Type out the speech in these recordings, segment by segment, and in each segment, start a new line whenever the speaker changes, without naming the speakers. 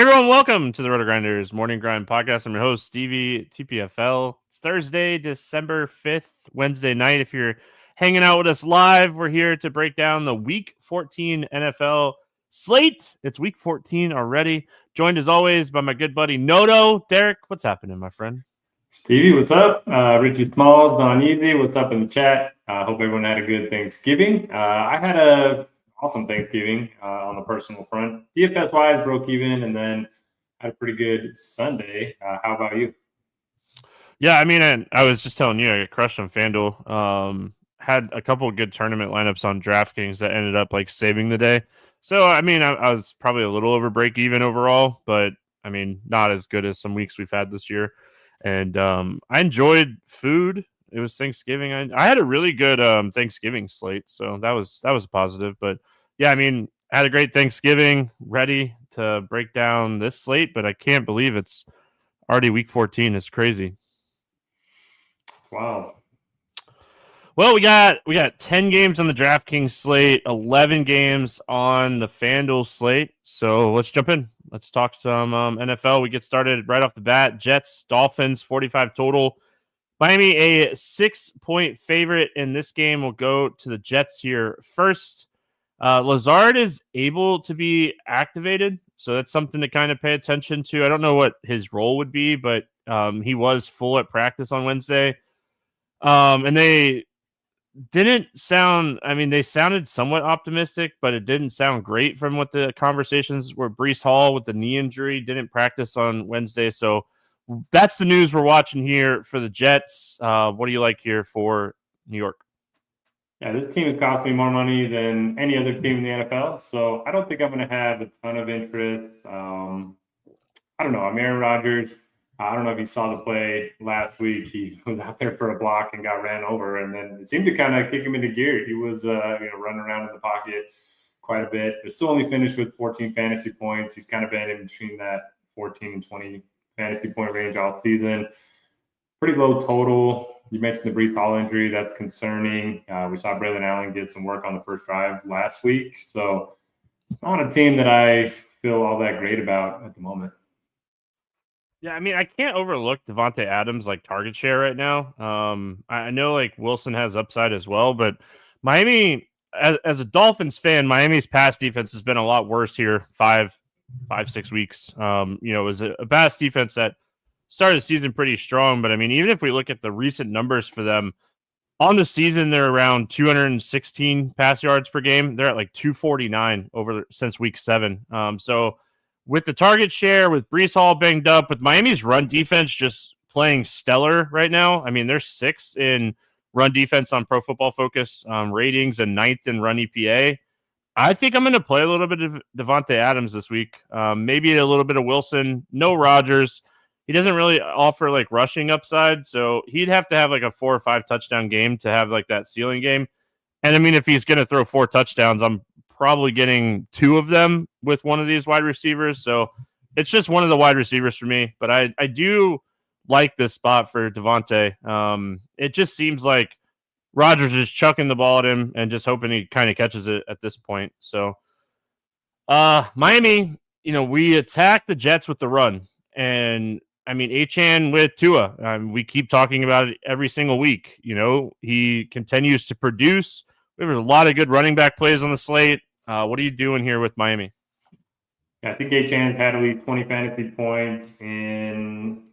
Hey everyone, welcome to the RotoGrinders Morning Grind Podcast. I'm your host, Stevietpfl. It's Thursday, December 5th, Wednesday night. If you're hanging out with us live, we're here to break down the Week 14 NFL slate. It's Week 14 already. Joined as always by my good buddy Noto. Derek, what's happening, my friend?
Stevie, what's up? Richie Smalls, Don Easy, what's up in the chat? Hope everyone had a good Thanksgiving. I had a awesome Thanksgiving on the personal front. DFS-wise, broke even, and then had a pretty good Sunday. How about you?
Yeah, I mean, I was just telling you, I got crushed on FanDuel. Had a couple of good tournament lineups on DraftKings that ended up like saving the day. So, I mean, I was probably a little over break even overall, but I mean, not as good as some weeks we've had this year. And I enjoyed food. It was Thanksgiving. I had a really good Thanksgiving slate, so that was a positive. But yeah, I mean, I had a great Thanksgiving. Ready to break down this slate, but I can't believe it's already Week 14. It's crazy.
Wow.
Well, we got 10 games on the DraftKings slate, 11 games on the FanDuel slate. So let's jump in. Let's talk some NFL. We get started right off the bat. Jets, Dolphins, 45 total. Miami, a 6-point favorite in this game. Will go to the Jets here first. Lazard is able to be activated, so that's something to kind of pay attention to. I don't know what his role would be, but he was full at practice on Wednesday. And they didn't sound, I mean, they sounded somewhat optimistic, but it didn't sound great from what the conversations were. Breece Hall with the knee injury didn't practice on Wednesday. So that's the news we're watching here for the Jets. What do you like here for New York?
Yeah, this team has cost me more money than any other team in the NFL. So I don't think I'm going to have a ton of interest. I don't know. I'm Aaron Rodgers. I don't know if you saw the play last week. He was out there for a block and got ran over, and then it seemed to kind of kick him into gear. He was running around in the pocket quite a bit, but still only finished with 14 fantasy points. He's kind of been in between that 14 and 20 fantasy point range all season. Pretty low total. You mentioned the Breece Hall injury. That's concerning. We saw Braylon Allen get some work on the first drive last week. So it's not a team that I feel all that great about at the moment.
Yeah, I mean, I can't overlook Devontae Adams' like target share right now. I know like Wilson has upside as well, but Miami, as a Dolphins fan, Miami's pass defense has been a lot worse here 6 weeks. It was a pass defense that started the season pretty strong, but I mean, even if we look at the recent numbers for them on the season, they're around 216 pass yards per game. They're at like 249 since week 7. So with the target share, with Breece Hall banged up, with Miami's run defense just playing stellar right now. I mean, they're 6th in run defense on Pro Football Focus ratings and 9th in run EPA. I think I'm going to play a little bit of Devontae Adams this week. Maybe a little bit of Wilson. No Rodgers. He doesn't really offer like rushing upside, so he'd have to have like a 4 or 5 touchdown game to have like that ceiling game. And I mean, if he's going to throw 4 touchdowns, I'm probably getting 2 of them with one of these wide receivers. So it's just one of the wide receivers for me. But I do like this spot for Devontae. It just seems like Rodgers is chucking the ball at him and just hoping he kind of catches it at this point. So Miami, we attack the Jets with the run. And I mean, Achane with Tua. We keep talking about it every single week. He continues to produce. There's a lot of good running back plays on the slate. What are you doing here with Miami?
Yeah, I think Achane's had at least 20 fantasy points in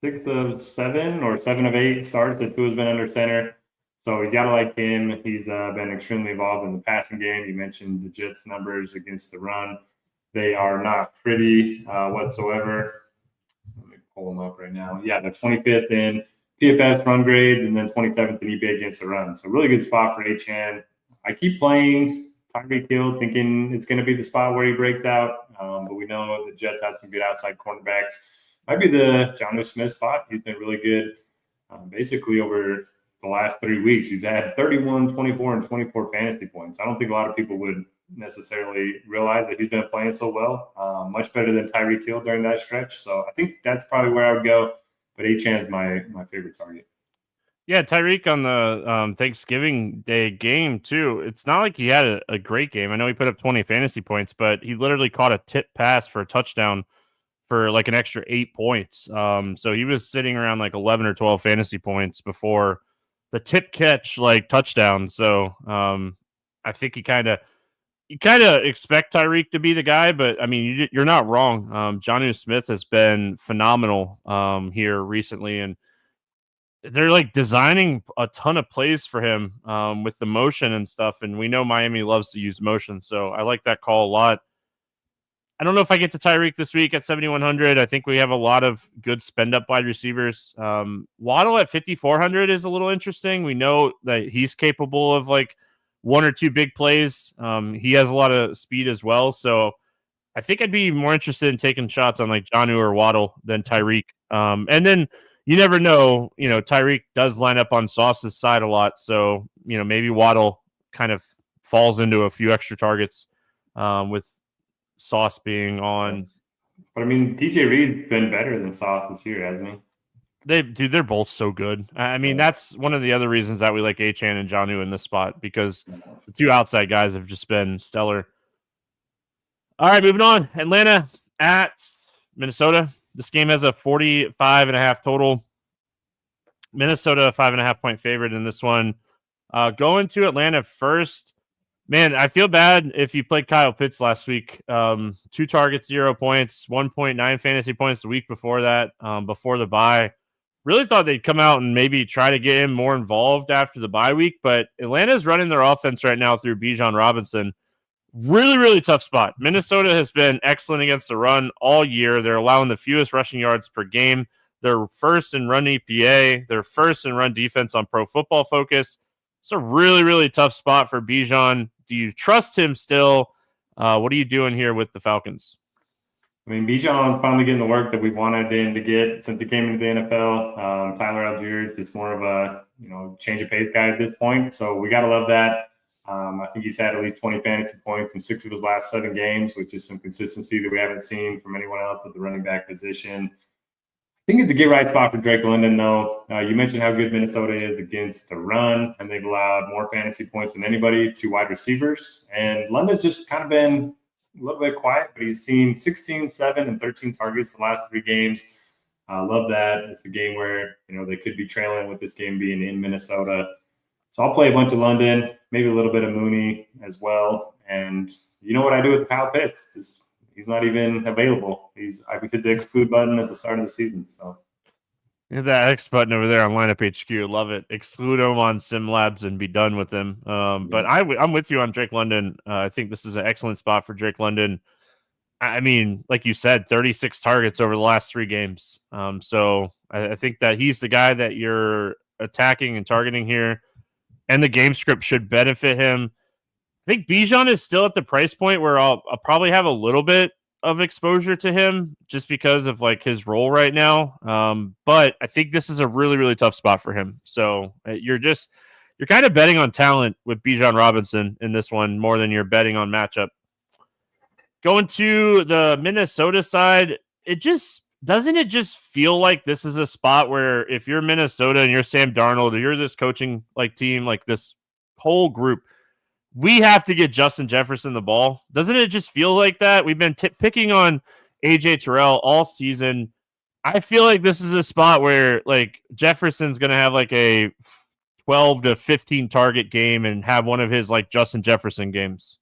6 of 7 or 7 of 8 starts that Tua's been under center. So you got to like him. He's been extremely involved in the passing game. You mentioned the Jets' numbers against the run. They are not pretty whatsoever. Let me pull them up right now. Yeah, they're 25th in PFS run grades and then 27th in EPA against the run. So really good spot for Achane. I keep playing Tyreek Hill, thinking it's going to be the spot where he breaks out. But we know the Jets have some good outside cornerbacks. Might be the Jonnu Smith spot. He's been really good basically over the last 3 weeks. He's had 31, 24, and 24 fantasy points. I don't think a lot of people would necessarily realize that he's been playing so well. Much better than Tyreek Hill during that stretch. So I think that's probably where I would go. But Achane's my favorite target.
Yeah, Tyreek on the Thanksgiving Day game, too. It's not like he had a great game. I know he put up 20 fantasy points, but he literally caught a tip pass for a touchdown for like an extra 8 points. So he was sitting around like 11 or 12 fantasy points before the tip catch like touchdown. So I think you kind of expect Tyreek to be the guy, but I mean you're not wrong. Jonnu Smith has been phenomenal here recently, and they're like designing a ton of plays for him with the motion and stuff. And we know Miami loves to use motion, so I like that call a lot. I don't know if I get to Tyreek this week at 7,100. I think we have a lot of good spend up wide receivers. Waddle at 5,400 is a little interesting. We know that he's capable of like one or two big plays. He has a lot of speed as well. So I think I'd be more interested in taking shots on like Jonnu or Waddle than Tyreek. And then you never know, Tyreek does line up on Sauce's side a lot. So, maybe Waddle kind of falls into a few extra targets with Sauce being on.
But I mean, DJ Reed's been better than Sauce this year, hasn't he?
They're both so good. I mean, that's one of the other reasons that we like Achane and Jonnu in this spot, because the two outside guys have just been stellar. All right, moving on. Atlanta at Minnesota. This game has a 45.5 total. Minnesota, 5.5 point favorite in this one. Going to Atlanta first. Man, I feel bad if you played Kyle Pitts last week. 2 targets, 0 points, 1.9 fantasy points the week before that, before the bye. Really thought they'd come out and maybe try to get him more involved after the bye week, but Atlanta's running their offense right now through Bijan Robinson. Really, really tough spot. Minnesota has been excellent against the run all year. They're allowing the fewest rushing yards per game. They're first in run EPA. They're first in run defense on Pro Football Focus. It's a really, really tough spot for Bijan. Do you trust him still? What are you doing here with the Falcons?
I mean, Bijan's finally getting the work that we wanted him to get since he came into the NFL. Tyler Algier is more of a change of pace guy at this point, so we got to love that. I think he's had at least 20 fantasy points in 6 of his last 7 games, which is some consistency that we haven't seen from anyone else at the running back position. I think it's a get-right spot for Drake London, though. You mentioned how good Minnesota is against the run, and they've allowed more fantasy points than anybody to wide receivers. And London's just kind of been a little bit quiet, but he's seen 16, 7, and 13 targets the last 3 games. I love that. It's a game where, they could be trailing with this game being in Minnesota. So I'll play a bunch of London, maybe a little bit of Mooney as well. And you know what I do with Kyle Pitts? He's not even available. I hit the exclude button at the start of the season. So
that X button over there on Lineup HQ, love it. Exclude him on Sim Labs and be done with him. But I'm with you on Drake London. I think this is an excellent spot for Drake London. I mean, like you said, 36 targets over the last 3 games. So I think that he's the guy that you're attacking and targeting here, and the game script should benefit him. I think Bijan is still at the price point where I'll probably have a little bit of exposure to him just because of like his role right now. But I think this is a really, really tough spot for him. So you're kind of betting on talent with Bijan Robinson in this one more than you're betting on matchup. Going to the Minnesota side, doesn't it just feel like this is a spot where if you're Minnesota and you're Sam Darnold, or you're this coaching like team, like this whole group, we have to get Justin Jefferson the ball? Doesn't it just feel like that? We've been picking on AJ Terrell all season. I feel like this is a spot where like Jefferson's going to have like a 12 to 15 target game and have one of his like Justin Jefferson games.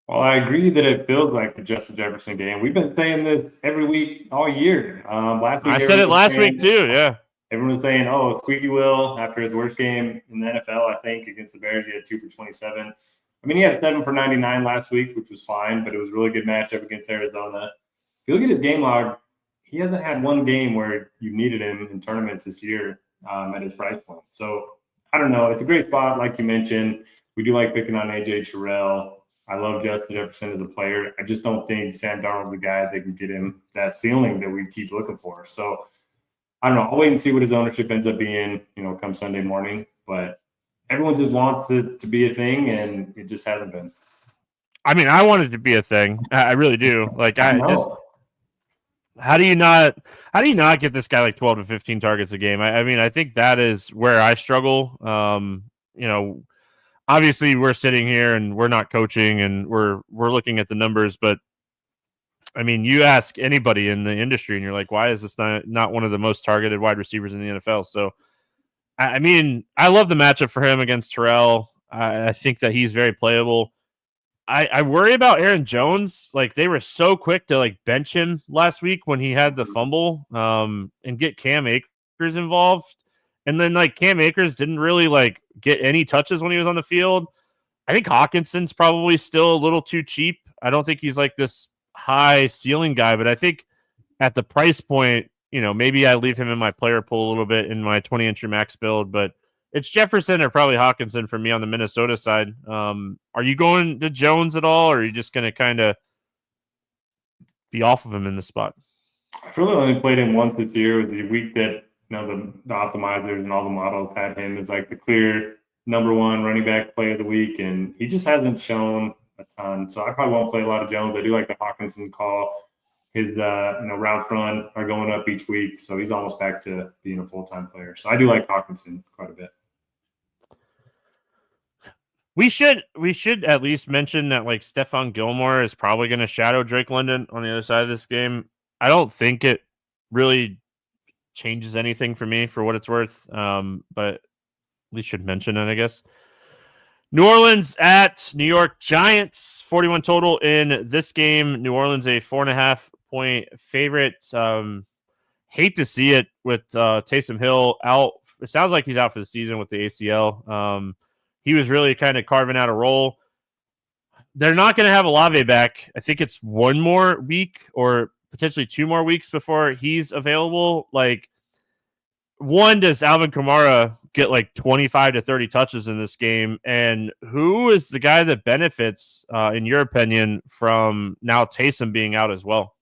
Well, I agree that it feels like the Justin Jefferson game. We've been saying this every week all year. Last week
I said it last week too. Yeah.
Everyone was saying, "Oh, squeaky will," after his worst game in the NFL. I think against the Bears, he had 2 for 27. I mean, he had 7 for 99 last week, which was fine, but it was a really good matchup against Arizona. If you look at his game log, he hasn't had one game where you needed him in tournaments this year at his price point. So I don't know. It's a great spot, like you mentioned. We do like picking on AJ Terrell. I love Justin Jefferson as a player. I just don't think Sam Darnold's the guy that can get him that ceiling that we keep looking for. So I don't know. I'll wait and see what his ownership ends up being, come Sunday morning. But everyone just wants it to be a thing, and it just hasn't been.
I mean, I want it to be a thing. I really do. Like, how do you not get this guy like 12 to 15 targets a game? I mean, I think that is where I struggle. Obviously we're sitting here and we're not coaching and we're looking at the numbers, but I mean, you ask anybody in the industry, and you're like, why is this not one of the most targeted wide receivers in the NFL? So, I mean, I love the matchup for him against Terrell. I think that he's very playable. I worry about Aaron Jones. Like, they were so quick to like bench him last week when he had the fumble, and get Cam Akers involved. And then like Cam Akers didn't really like get any touches when he was on the field. I think Hawkinson's probably still a little too cheap. I don't think he's like this high ceiling guy, but I think at the price point, maybe I leave him in my player pool a little bit in my 20-entry max build, but it's Jefferson or probably Hawkinson for me on the Minnesota side. Are you going to Jones at all, or are you just going to kind of be off of him in this spot?
I've really only played him once this year. It was the week that the optimizers and all the models had him as like the clear number one running back play of the week, and he just hasn't shown a ton. So I probably won't play a lot of Jones. I do like the Hawkinson call. His routes run are going up each week, so he's almost back to being a full-time player. So I do like Hawkinson quite a bit.
We should at least mention that like Stephon Gilmore is probably going to shadow Drake London on the other side of this game. I don't think it really changes anything for me for what it's worth, but at least should mention it, I guess. New Orleans at New York Giants, 41 total in this game. New Orleans a 4.5-point favorite. Hate to see it with Taysom Hill out. It sounds like he's out for the season with the ACL. He was really kind of carving out a role. They're not going to have Olave back. I think it's one more week or potentially 2 more weeks before he's available. Like, one, does Alvin Kamara get like 25 to 30 touches in this game? And who is the guy that benefits, in your opinion, from now Taysom being out as well?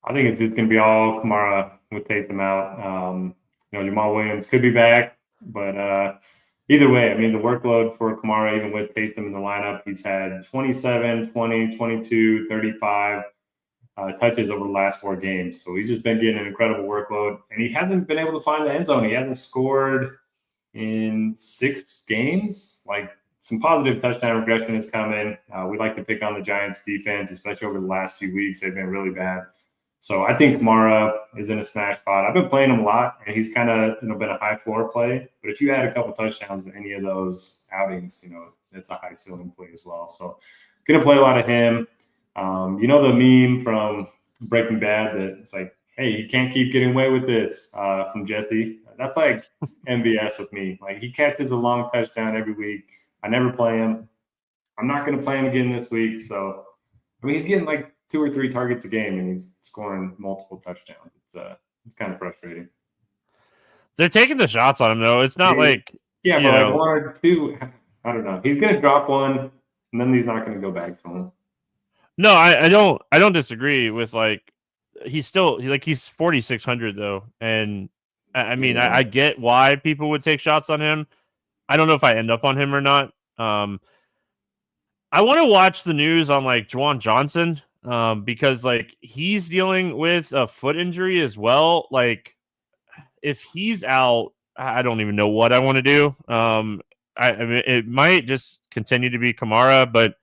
I think it's just going to be all Kamara with Taysom out. Jamal Williams could be back, but either way, I mean, the workload for Kamara, even with Taysom in the lineup, he's had 27, 20, 22, 35 touches over the last 4 games. So he's just been getting an incredible workload, and he hasn't been able to find the end zone. He hasn't scored in 6 games. Like, some positive touchdown regression is coming. We like to pick on the Giants defense, especially over the last few weeks. They've been really bad. So I think Kamara is in a smash spot. I've been playing him a lot, and he's kind of been a high floor play. But if you add a couple touchdowns in any of those outings, it's a high ceiling play as well. So going to play a lot of him. The meme from Breaking Bad that it's like, hey, he can't keep getting away with this, from Jesse. That's like MVS with me. Like, he catches a long touchdown every week. I never play him. I'm not going to play him again this week. So, I mean, he's getting like 2 or 3 targets a game, and he's scoring multiple touchdowns. It's kind of frustrating.
They're taking the shots on him, though. It's not like,
but like 1 or 2, I don't know. He's going to drop one, and then he's not going to go back to him.
No, I don't disagree with like he's 4,600 though, and I mean I get why people would take shots on him. I don't know if I end up on him or not. I want to watch the news on like Juwan Johnson, because like he's dealing with a foot injury as well. Like, if he's out, I don't even know what I want to do. I mean, it might just continue to be Kamara, but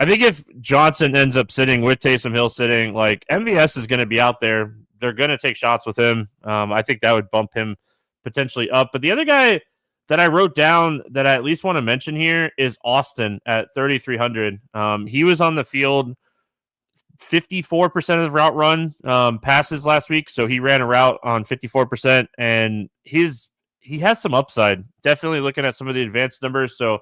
I think if Johnson ends up sitting with Taysom Hill sitting, like MVS is going to be out there. They're going to take shots with him. I think that would bump him potentially up. But the other guy that I wrote down that I at least want to mention here is Austin at 3,300. He was on the field 54% of the route run passes last week. So he ran a route on 54%, and he has some upside. Definitely looking at some of the advanced numbers. So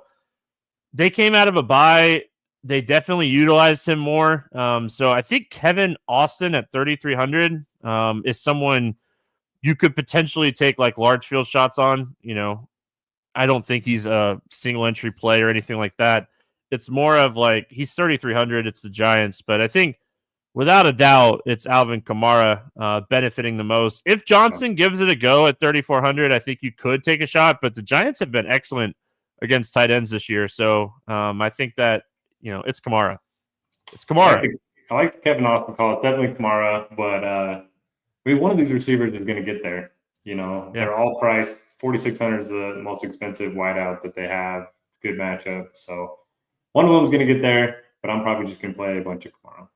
they came out of a bye. They definitely utilized him more. So I think Kevin Austin at 3,300 is someone you could potentially take like large field shots on. I don't think he's a single entry play or anything like that. It's more of like he's 3,300. It's the Giants, but I think without a doubt it's Alvin Kamara benefiting the most. If Johnson gives it a go at 3,400, I think you could take a shot. But the Giants have been excellent against tight ends this year, so I think that. It's Kamara. It's Kamara.
I like the Kevin Austin call. It's definitely Kamara, but I mean, one of these receivers is going to get there. They're all priced. 4,600 is the most expensive wideout that they have. It's a good matchup. So one of them is going to get there, but I'm probably just going to play a bunch of Kamara.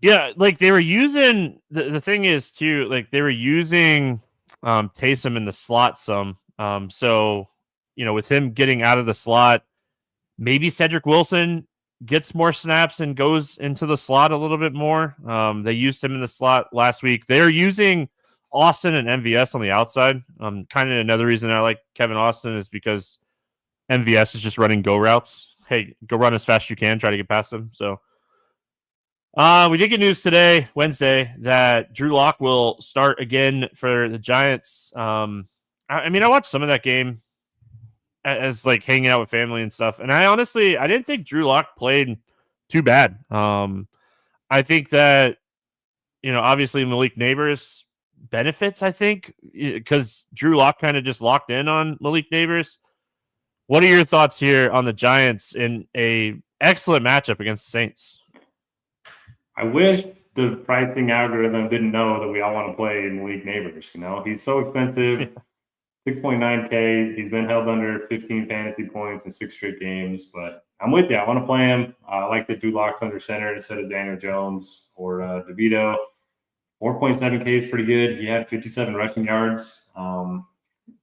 Yeah, like they were using the thing is too, like they were using Taysom in the slot some. So with him getting out of the slot, maybe Cedric Wilson gets more snaps and goes into the slot a little bit more. They used him in the slot last week. They're using Austin and MVS on the outside. Kind of another reason I like Kevin Austin is because MVS is just running go routes. Hey, go run as fast as you can, try to get past them. So we did get news today, Wednesday, that Drew Lock will start again for the Giants. I mean, I watched some of that game as like hanging out with family and stuff, and I didn't think Drew Lock played too bad. I think that obviously Malik Neighbors benefits. I think because Drew Lock kind of just locked in on Malik Neighbors. What are your thoughts here on the Giants in a excellent matchup against the Saints?
I wish the pricing algorithm didn't know that we all want to play in Malik Neighbors. He's so expensive, 6.9K. He's been held under 15 fantasy points in 6 straight games. But I'm with you. I want to play him. I like that Drew Lock's under center instead of Daniel Jones or DeVito. 4.7K is pretty good. He had 57 rushing yards. One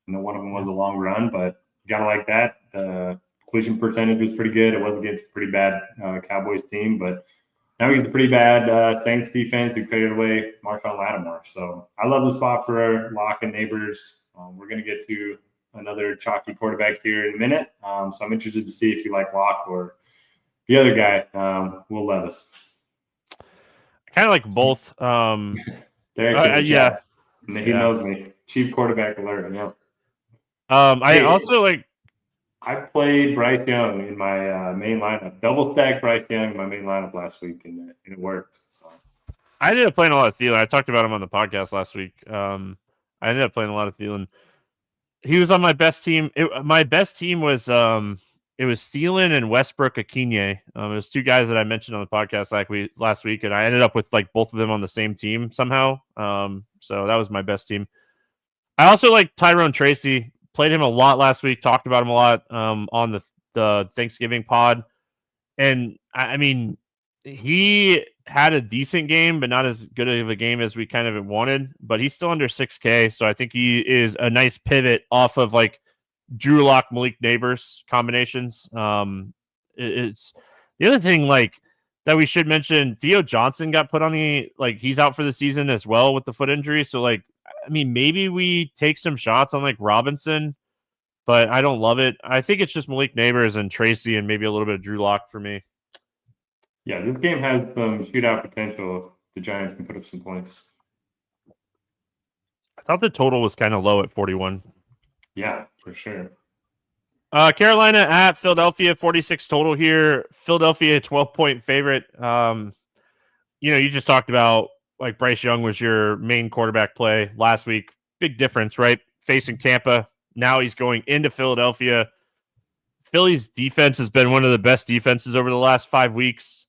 of them was a long run, but you got to like that. The completion percentage was pretty good. It was against a pretty bad Cowboys team, but now he's a pretty bad Saints defense who traded away Marshawn Lattimore. So I love the spot for Lock and Neighbors. We're going to get to another chalky quarterback here in a minute. So I'm interested to see if you like Lock or the other guy, Will Levis.
I kind of like both.
Yeah. He knows me. Chief quarterback alert. Yeah. I played Bryce Young in my main lineup. Double stack Bryce Young in my main lineup last week, and it worked. So
I ended up playing a lot of Thielen. I talked about him on the podcast last week. I ended up playing a lot of Thielen. He was on my best team. My best team was it was Thielen and Westbrook Akinye. It was 2 guys that I mentioned on the podcast last week, and I ended up with like both of them on the same team somehow. So that was my best team. I also like Tyrone Tracy. Played him a lot last week. Talked about him a lot on the Thanksgiving pod. And I mean, he had a decent game, but not as good of a game as we kind of wanted. But he's still under 6K, so I think he is a nice pivot off of like Drew Lock, Malik Neighbors combinations. It's the other thing like that we should mention. Theo Johnson got put on he's out for the season as well with the foot injury. So like, I mean, maybe we take some shots on like Robinson, but I don't love it. I think it's just Malik Neighbors and Tracy and maybe a little bit of Drew Lock for me.
Yeah, this game has some shootout potential. The Giants can put up some points.
I thought the total was kind of low at 41.
Yeah, for sure.
Carolina at Philadelphia, 46 total here. Philadelphia, 12-point favorite. You just talked about like Bryce Young was your main quarterback play last week. Big difference, right? Facing Tampa. Now he's going into Philadelphia. Philly's defense has been one of the best defenses over the last 5 weeks.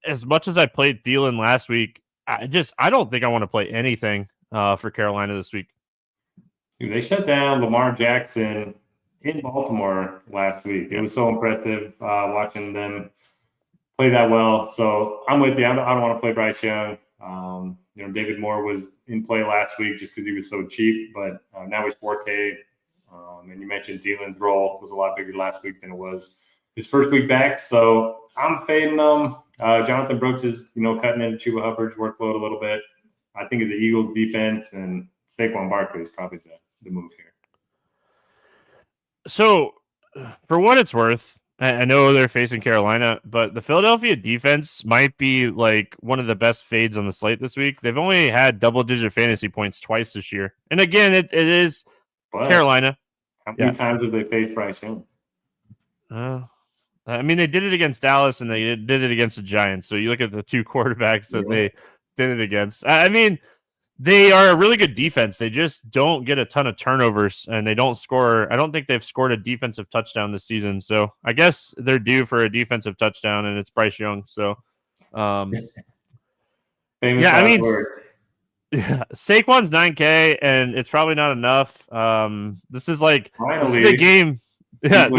As much as I played Thielen last week, I don't think I want to play anything for Carolina this week.
Dude, they shut down Lamar Jackson in Baltimore last week. It was so impressive watching them play that well. So I'm with you. I don't want to play Bryce Young. David Moore was in play last week just because he was so cheap, but now he's 4K. And you mentioned Thielen's role was a lot bigger last week than it was his first week back. So I'm fading them. Jonathan Brooks is, cutting into Chuba Hubbard's workload a little bit. I think of the Eagles defense, and Saquon Barkley is probably the move here.
So for what it's worth, I know they're facing Carolina, but the Philadelphia defense might be like one of the best fades on the slate this week. They've only had double-digit fantasy points twice this year. And again, it is Carolina.
How many times have they faced Bryce Young?
I mean, they did it against Dallas and they did it against the Giants. So you look at the 2 quarterbacks that they did it against. I mean, they are a really good defense. They just don't get a ton of turnovers and they don't score. I don't think they've scored a defensive touchdown this season. So I guess they're due for a defensive touchdown and it's Bryce Young. So, Saquon's 9K and it's probably not enough. This is the game. Yeah,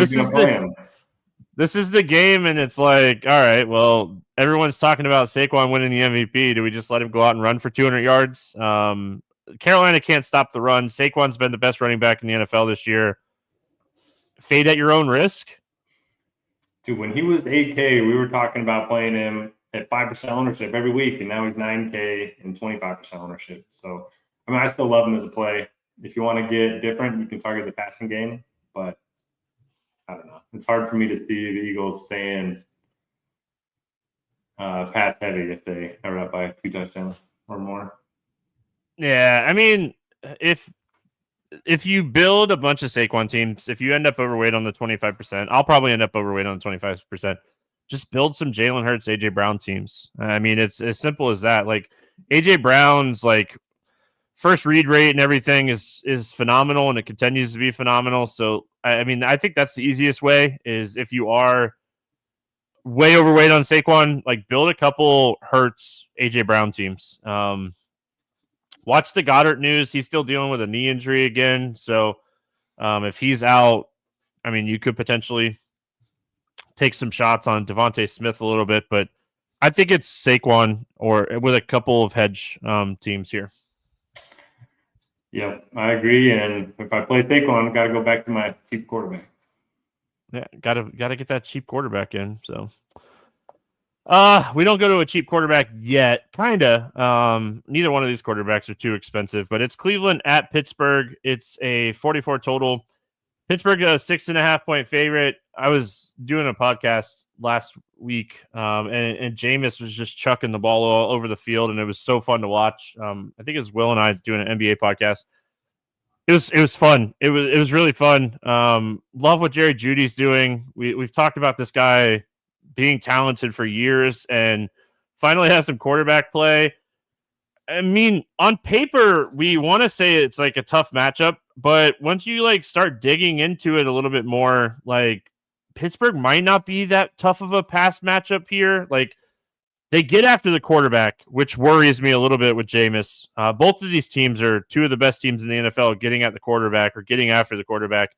this This is the game, and it's like, all right, well, everyone's talking about Saquon winning the MVP. Do we just let him go out and run for 200 yards? Carolina can't stop the run. Saquon's been the best running back in the NFL this year. Fade at your own risk.
Dude, when he was 8K, we were talking about playing him at 5% ownership every week, and now he's 9K and 25% ownership. So, I mean, I still love him as a play. If you want to get different, you can target the passing game, but I don't know. It's hard for me to see the Eagles staying pass heavy if they are up by 2 touchdowns or more.
Yeah, I mean, if you build a bunch of Saquon teams, if you end up overweight on the 25%, I'll probably end up overweight on the 25%. Just build some Jalen Hurts, AJ Brown teams. I mean, it's as simple as that. Like AJ Brown's like first read rate and everything is phenomenal, and it continues to be phenomenal. So I mean, I think that's the easiest way is if you are way overweight on Saquon, like build a couple Hurts, AJ Brown teams. Watch the Goddard news. He's still dealing with a knee injury again. So if he's out, I mean, you could potentially take some shots on Devontae Smith a little bit, but I think it's Saquon or with a couple of hedge teams here.
Yep, I agree. And if I play Saquon, I got to go back to my cheap quarterback.
Yeah, gotta get that cheap quarterback in. So we don't go to a cheap quarterback yet, kinda. Neither one of these quarterbacks are too expensive, but it's Cleveland at Pittsburgh. It's a 44 total. Pittsburgh a 6.5-point favorite. I was doing a podcast last week, and Jameis was just chucking the ball all over the field, and it was so fun to watch. I think it was Will and I doing an NBA podcast. It was fun. It was really fun. Love what Jerry Jeudy's doing. We've talked about this guy being talented for years and finally has some quarterback play. I mean, on paper, we want to say it's like a tough matchup, but once you like start digging into it a little bit more, like Pittsburgh might not be that tough of a pass matchup here. Like they get after the quarterback, which worries me a little bit with Jameis. Both of these teams are two of the best teams in the NFL getting at the quarterback or getting after the quarterback.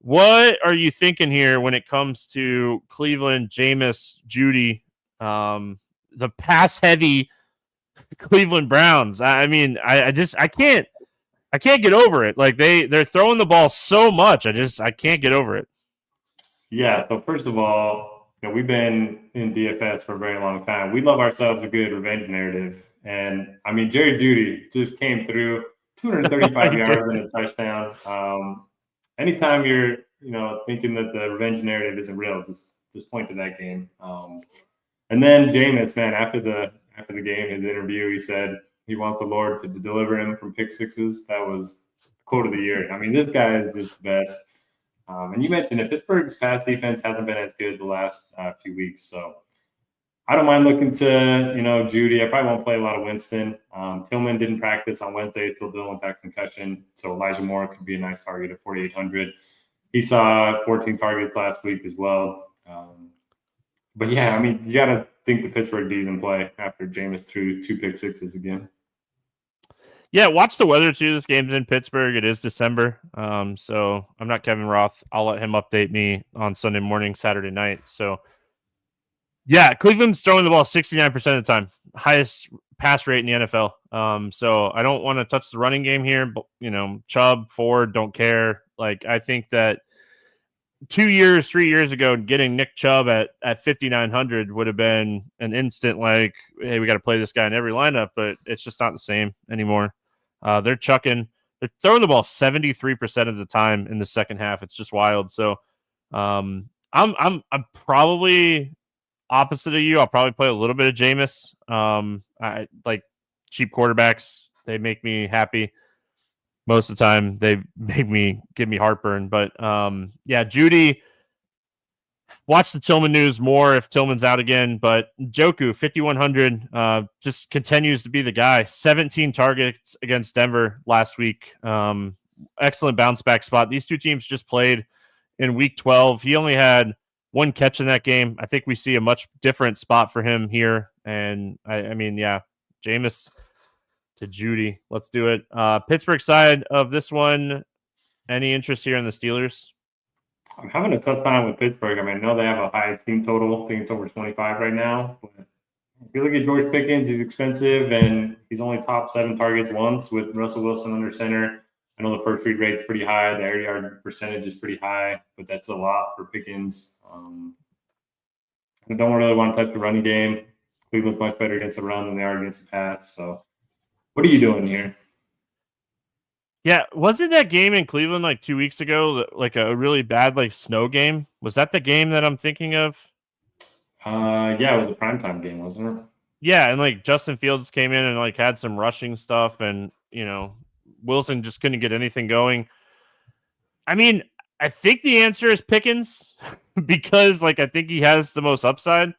What are you thinking here when it comes to Cleveland, Jameis, Jeudy, the pass-heavy Cleveland Browns? I mean, I can't get over it. Like they're throwing the ball so much. I can't get over it.
Yeah. So first of all, we've been in DFS for a very long time. We love ourselves a good revenge narrative, and I mean Jerry Jeudy just came through 235 yards and a touchdown. Anytime you're, thinking that the revenge narrative isn't real, just point to that game. And then Jameis, man, after the game, his interview, he said he wants the Lord to deliver him from pick sixes. That was quote of the year. I mean, this guy is just the best. And you mentioned it, Pittsburgh's pass defense hasn't been as good the last few weeks. So I don't mind looking to, Jeudy. I probably won't play a lot of Winston. Tillman didn't practice on Wednesday, still dealing with that concussion. So Elijah Moore could be a nice target at 4,800. He saw 14 targets last week as well. But yeah, I mean, you got to think the Pittsburgh D's in play after Jameis threw 2 pick sixes again.
Yeah, watch the weather too. This game's in Pittsburgh. It is December. So I'm not Kevin Roth. I'll let him update me on Sunday morning, Saturday night. So yeah, Cleveland's throwing the ball 69% of the time. Highest pass rate in the NFL. So I don't want to touch the running game here, but Chubb, Ford, don't care. Like I think that 3 years ago, getting Nick Chubb at 5,900 would have been an instant like, hey, we got to play this guy in every lineup, but it's just not the same anymore. They're throwing the ball 73% of the time in the second half. It's just wild. So I'm probably opposite of you. I'll probably play a little bit of Jameis. I like cheap quarterbacks. They make me happy. Most of the time, they give me heartburn. But yeah, Jeudy. Watch the Tillman news more if Tillman's out again. But Njoku, 5,100, just continues to be the guy. 17 targets against Denver last week. Excellent bounce back spot. These two teams just played in week 12. He only had 1 catch in that game. I think we see a much different spot for him here. And I mean, yeah, Jameis to Jeudy. Let's do it. Pittsburgh side of this one. Any interest here in the Steelers?
I'm having a tough time with Pittsburgh. I mean, I know they have a high team total. I think it's over 25 right now. But if you look at George Pickens, he's expensive, and he's only top 7 targets once with Russell Wilson under center. I know the first read rate's pretty high. The air yard percentage is pretty high, but that's a lot for Pickens. I don't really want to touch the running game. Cleveland's much better against the run than they are against the pass. So what are you doing here?
Yeah, wasn't that game in Cleveland like 2 weeks ago like a really bad like snow game? Was that the game that I'm thinking of?
Yeah, it was a primetime game, wasn't it?
Yeah, and like Justin Fields came in and like had some rushing stuff, and Wilson just couldn't get anything going. I mean, I think the answer is Pickens because like I think he has the most upside.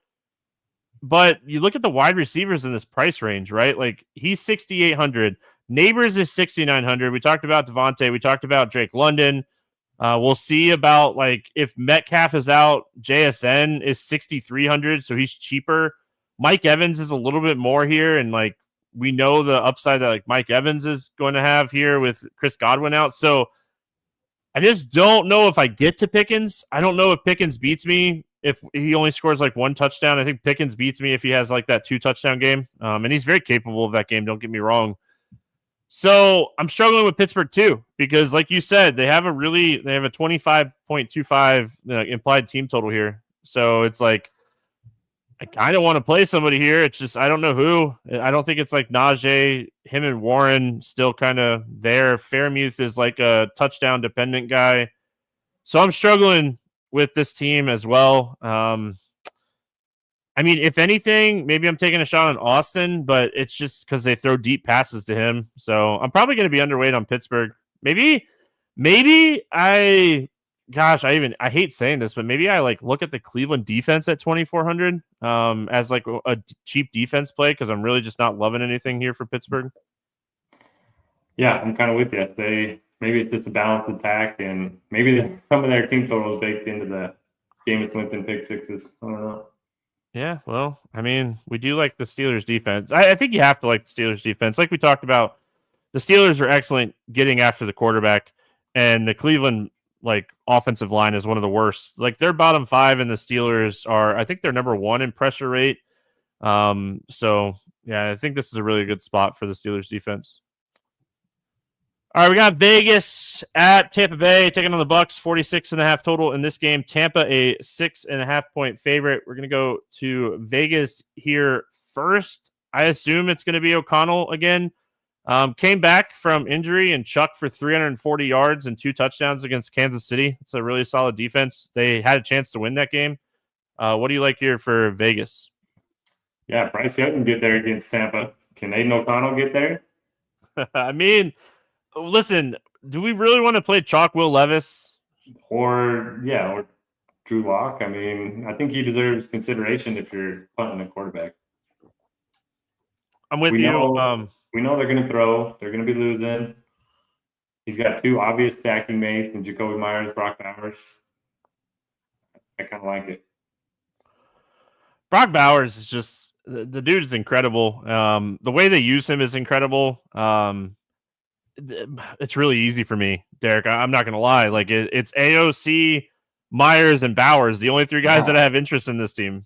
But you look at the wide receivers in this price range, right? Like he's 6,800. Neighbors is 6,900. We talked about Devontae. We talked about Drake London. We'll see about like if Metcalf is out, JSN is 6,300, so he's cheaper. Mike Evans is a little bit more here, and like we know the upside that like Mike Evans is going to have here with Chris Godwin out. So I just don't know if I get to Pickens. I don't know if Pickens beats me if he only scores like 1 touchdown. I think Pickens beats me if he has like that 2 touchdown game. And he's very capable of that game. Don't get me wrong. So I'm struggling with Pittsburgh too, because like you said, they have a 25.25 implied team total here. So it's like, I kind of want to play somebody here. It's just, I don't know who. I don't think it's like Najee. Him and Warren still kind of there. Fairmuth is like a touchdown dependent guy. So I'm struggling with this team as well. I mean, if anything, maybe I'm taking a shot on Austin, but it's just because they throw deep passes to him. So I'm probably going to be underweight on Pittsburgh. Maybe I hate saying this, but maybe I like look at the Cleveland defense at 2,400 as like a cheap defense play because I'm really just not loving anything here for Pittsburgh.
Yeah, I'm kind of with you. Maybe it's just a balanced attack, and maybe some of their team total is baked into the Jameis Winston pick sixes. I don't know.
Yeah, well, I mean, we do like the Steelers defense. I think you have to like the Steelers defense. Like we talked about, the Steelers are excellent getting after the quarterback, and the Cleveland like offensive line is one of the worst. Like their bottom 5 and the Steelers are, I think they're number 1 in pressure rate. So yeah, I think this is a really good spot for the Steelers defense. All right, we got Vegas at Tampa Bay taking on the Bucks, 46.5 total in this game. Tampa a 6.5 point favorite. We're gonna go to Vegas here first. I assume it's gonna be O'Connell again. Came back from injury and chucked for 340 yards and 2 touchdowns against Kansas City. It's a really solid defense. They had a chance to win that game. What do you like here for Vegas?
Yeah, Bryce Young can get there against Tampa. Can Aiden O'Connell get there?
I mean, listen, do we really want to play chalk Will Levis?
Or Drew Lock. I mean, I think he deserves consideration if you're punting a quarterback.
I'm with you.
We know they're going to throw. They're going to be losing. He's got 2 obvious stacking mates in Jacoby Myers, Brock Bowers. I kind of like it.
Brock Bowers is just the dude is incredible. The way they use him is incredible. It's really easy for me, Derek. I'm not gonna lie. Like it's AOC, Myers, and Bowers, the only 3 guys that I have interest in this team.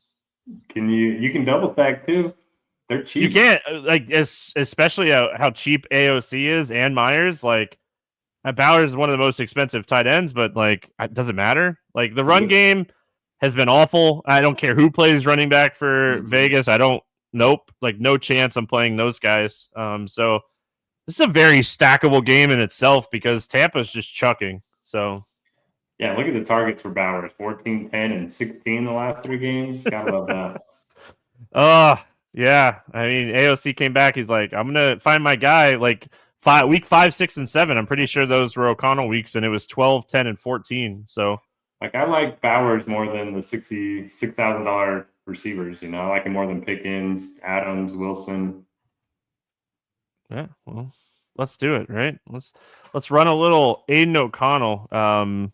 You can double stack too. They're cheap.
You can't like especially how cheap AOC is and Myers. Like Bowers is one of the most expensive tight ends, but like it doesn't matter. Like the run game has been awful. I don't care who plays running back for Vegas. Nope. Like no chance I'm playing those guys. So this is a very stackable game in itself because Tampa's just chucking. So
yeah, look at the targets for Bowers. 14, 10, and 16 the last 3 games. Gotta love that.
Yeah. I mean, AOC came back. He's like, I'm going to find my guy. Like week 5, 6, and 7. I'm pretty sure those were O'Connell weeks, and it was 12, 10, and 14. So
like I like Bowers more than the $66,000 receivers. I like him more than Pickens, Adams, Wilson.
Yeah, well, let's do it, right? Let's run a little Aiden O'Connell.
And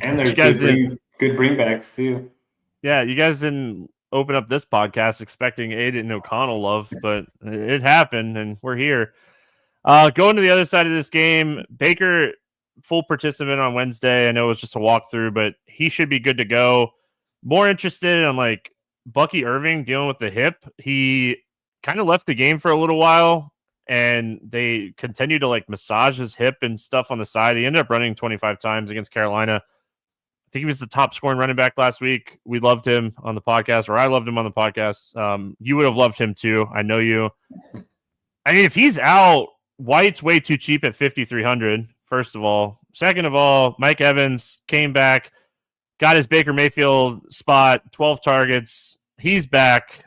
there's good bringbacks too.
Yeah, you guys didn't open up this podcast expecting Aiden O'Connell love, but it happened, and we're here. Going to the other side of this game, Baker full participant on Wednesday. I know it was just a walkthrough, but he should be good to go. More interested in like Bucky Irving dealing with the hip. He kind of left the game for a little while, and they continued to like massage his hip and stuff on the side. He ended up running 25 times against Carolina. I think he was the top scoring running back last week. We loved him on the podcast, or I loved him on the podcast. You would have loved him too. I know you. I mean, if he's out, White's way too cheap at 5,300. First of all, second of all, Mike Evans came back, got his Baker Mayfield spot, 12 targets. He's back.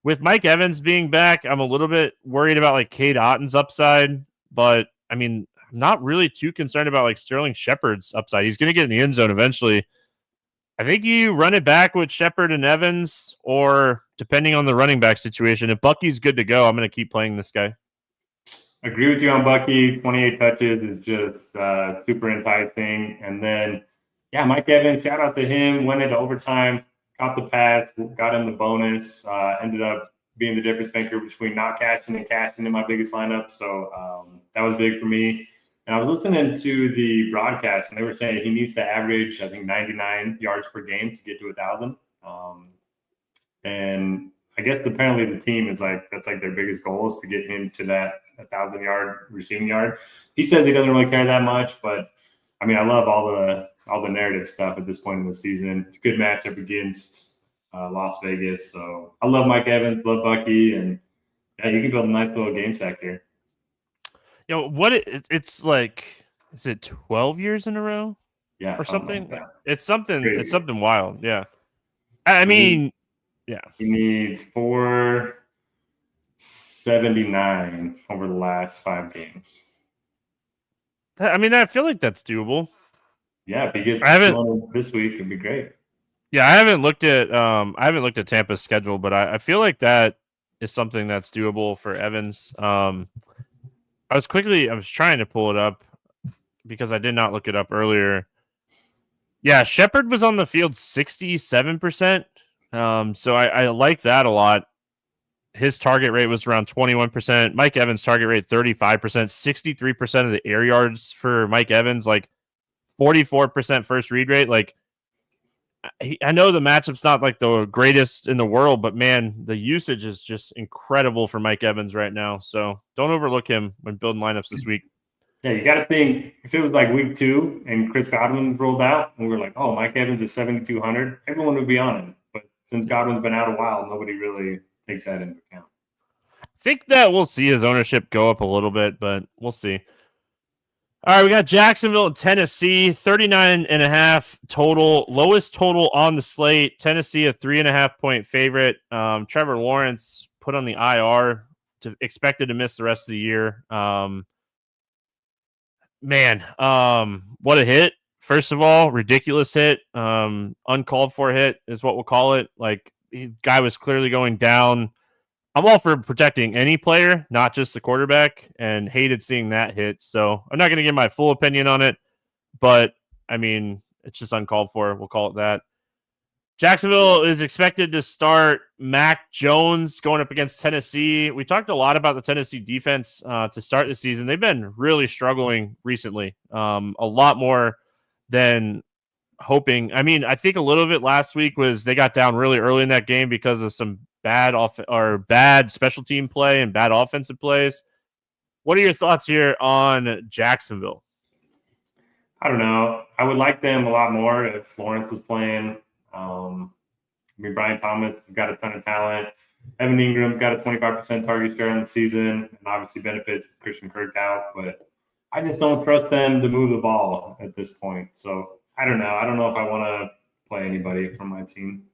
With Mike Evans being back, I'm a little bit worried about like Cade Otton's upside, but I mean, I'm not really too concerned about like Sterling Shepard's upside. He's going to get in the end zone eventually. I think you run it back with Shepard and Evans, or depending on the running back situation, if Bucky's good to go, I'm going to keep playing this guy.
Agree with you on Bucky. 28 touches is just super enticing. And then, yeah, Mike Evans, shout out to him. Went into overtime, caught the pass, got him the bonus, ended up being the difference maker between not cashing and cashing in my biggest lineup. So that was big for me. And I was listening to the broadcast, and they were saying he needs to average, I think, 99 yards per game to get to 1,000. And I guess apparently the team is like, that's like their biggest goal is to get him to that 1,000-yard receiving yard. He says he doesn't really care that much, but I mean, I love all the narrative stuff at this point in the season. It's a good matchup against Las Vegas. So I love Mike Evans, love Bucky, and yeah, you can build a nice little game stack here.
You know what? It's like, is it 12 years in a row?
Yeah,
or something.
Like that.
It's something.
Crazy.
It's something wild. Yeah. I mean, yeah.
He needs 479 over the last 5 games.
I mean, I feel like that's doable.
Yeah, if he gets this week, it'd be great.
Yeah, I haven't looked at Tampa's schedule, but I feel like that is something that's doable for Evans. I was trying to pull it up because I did not look it up earlier. Yeah, Shepard was on the field 67%. So I like that a lot. His target rate was around 21%. Mike Evans' target rate 35%, 63% of the air yards for Mike Evans, like 44% first read rate. Like, I know the matchup's not like the greatest in the world, but man, the usage is just incredible for Mike Evans right now. So don't overlook him when building lineups this week.
Yeah, you got to think, if it was like week 2 and Chris Godwin rolled out and we were like, oh, Mike Evans is 7,200, everyone would be on him. But since Godwin's been out a while, nobody really takes that into account.
I think that we'll see his ownership go up a little bit, but we'll see. All right, we got Jacksonville and Tennessee, 39.5 total, lowest total on the slate. Tennessee, a 3.5-point favorite. Trevor Lawrence put on the IR, expected to miss the rest of the year. What a hit. First of all, ridiculous hit. Uncalled for hit is what we'll call it. Like, guy was clearly going down. I'm all for protecting any player, not just the quarterback, and hated seeing that hit. So I'm not going to give my full opinion on it, but I mean, it's just uncalled for. We'll call it that. Jacksonville is expected to start Mac Jones going up against Tennessee. We talked a lot about the Tennessee defense to start the season. They've been really struggling recently, a lot more than hoping. I mean, I think a little bit last week was they got down really early in that game because of some bad special team play and bad offensive plays. What are your thoughts here on Jacksonville?
I don't know. I would like them a lot more if Lawrence was playing. I mean, Brian Thomas has got a ton of talent. Evan Ingram's got a 25% target share on the season, and obviously benefits Christian Kirk out. But I just don't trust them to move the ball at this point. So I don't know. I don't know if I want to play anybody from my team.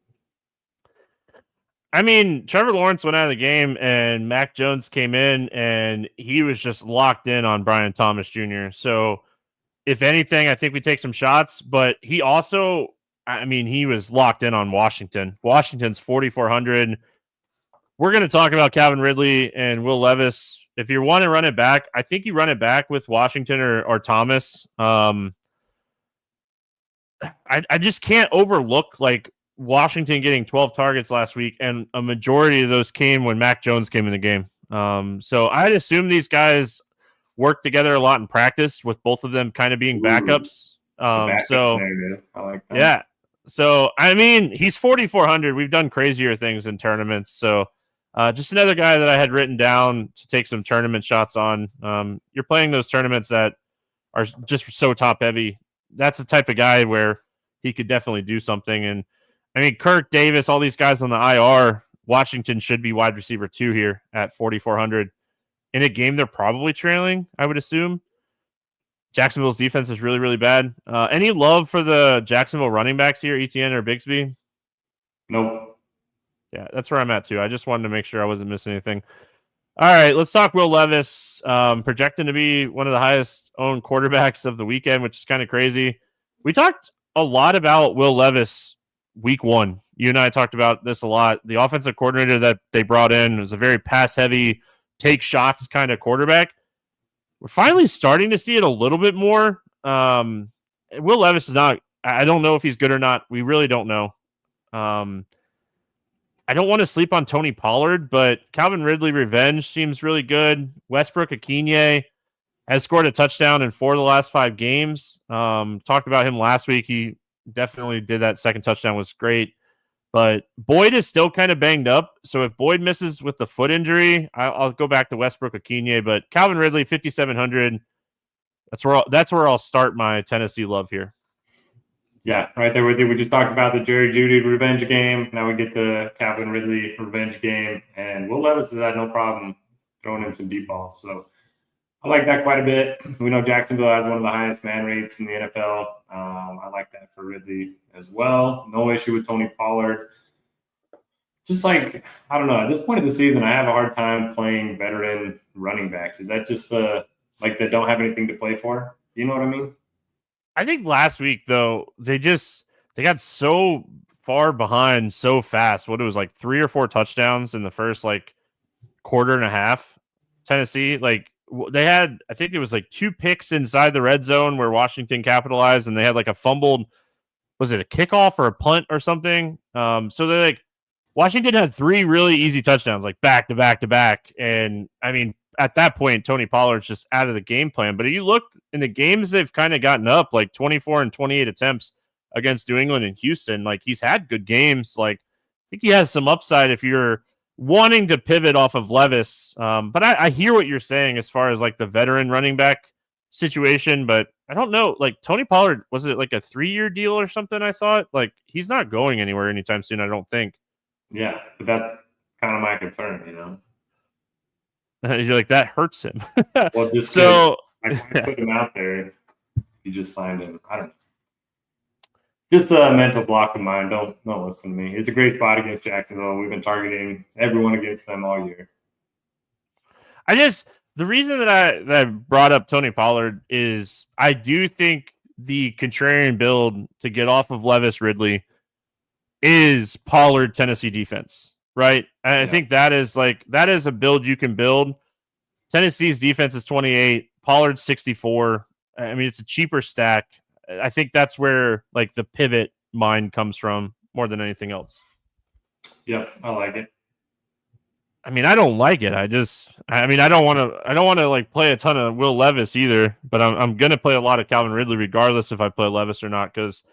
I mean, Trevor Lawrence went out of the game, and Mac Jones came in, and he was just locked in on Brian Thomas Jr. So, if anything, I think we take some shots. But he also, I mean, he was locked in on Washington. Washington's 4,400. We're going to talk about Calvin Ridley and Will Levis. If you want to run it back, I think you run it back with Washington or Thomas. I just can't overlook, like, Washington getting 12 targets last week, and a majority of those came when Mac Jones came in the game. So I'd assume these guys worked together a lot in practice with both of them kind of being backups. So
narrative. I like that.
Yeah. So, I mean, he's 4,400. We've done crazier things in tournaments. So, just another guy that I had written down to take some tournament shots on. You're playing those tournaments that are just so top heavy. That's the type of guy where he could definitely do something. And I mean, Kirk, Davis, all these guys on the IR, Washington should be wide receiver 2 here at 4,400. In a game they're probably trailing, I would assume. Jacksonville's defense is really, really bad. Any love for the Jacksonville running backs here, Etienne or Bigsby?
Nope.
Yeah, that's where I'm at too. I just wanted to make sure I wasn't missing anything. All right, let's talk Will Levis. Projecting to be one of the highest owned quarterbacks of the weekend, which is kind of crazy. We talked a lot about Will Levis week 1. You and I talked about this a lot. The offensive coordinator that they brought in was a very pass-heavy, take shots kind of quarterback. We're finally starting to see it a little bit more. Will Levis is not, I don't know if he's good or not. We really don't know. I don't want to sleep on Tony Pollard, but Calvin Ridley revenge seems really good. Westbrook Akine has scored a touchdown in 4 of the last 5 games. Talked about him last week. He definitely did that. Second touchdown was great. But Boyd is still kind of banged up. So if Boyd misses with the foot injury, I'll go back to Westbrook Akine. But Calvin Ridley, 5,700. That's where I'll start my Tennessee love here.
Yeah, right there with you. We just talked about the Jerry Jeudy revenge game. Now we get the Calvin Ridley revenge game. And Will Levis has had no problem throwing in some deep balls. So I like that quite a bit. We know Jacksonville has one of the highest man rates in the NFL. I like that for Ridley as well. No issue with Tony Pollard. Just like, I don't know, at this point of the season, I have a hard time playing veteran running backs. Is that just like they don't have anything to play for? You know what I mean?
I think last week, though, they got so far behind so fast. What it was like 3 or 4 touchdowns in the first like quarter and a half. Tennessee, like they had, I think it was like 2 picks inside the red zone where Washington capitalized, and they had like a fumbled, was it a kickoff or a punt or something? So they're like, Washington had 3 really easy touchdowns, like back to back to back. And I mean, at that point, Tony Pollard's just out of the game plan. But if you look in the games they've kind of gotten up, like 24 and 28 attempts against New England and Houston, like he's had good games. Like I think he has some upside if you're wanting to pivot off of Levis. But I hear what you're saying as far as like the veteran running back situation, but I don't know. Like Tony Pollard, was it like a 3-year deal or something? I thought like he's not going anywhere anytime soon. I don't think.
Yeah, but that's kind of my concern, you know.
You're like, that hurts him.
Well, just so I put him out there. You just signed him. I don't know. Just a mental block of mine. Don't listen to me. It's a great spot against Jacksonville. We've been targeting everyone against them all year.
The reason that I brought up Tony Pollard is I do think the contrarian build to get off of Levis Ridley is Pollard Tennessee defense. Right. I think that is a build you can build. Tennessee's defense is 28, Pollard 64. I mean, it's a cheaper stack. I think that's where like the pivot mind comes from more than anything else.
Yep, I like it.
I mean, I don't like it. I don't want to like play a ton of Will Levis either, but I'm going to play a lot of Calvin Ridley regardless if I play Levis or not, because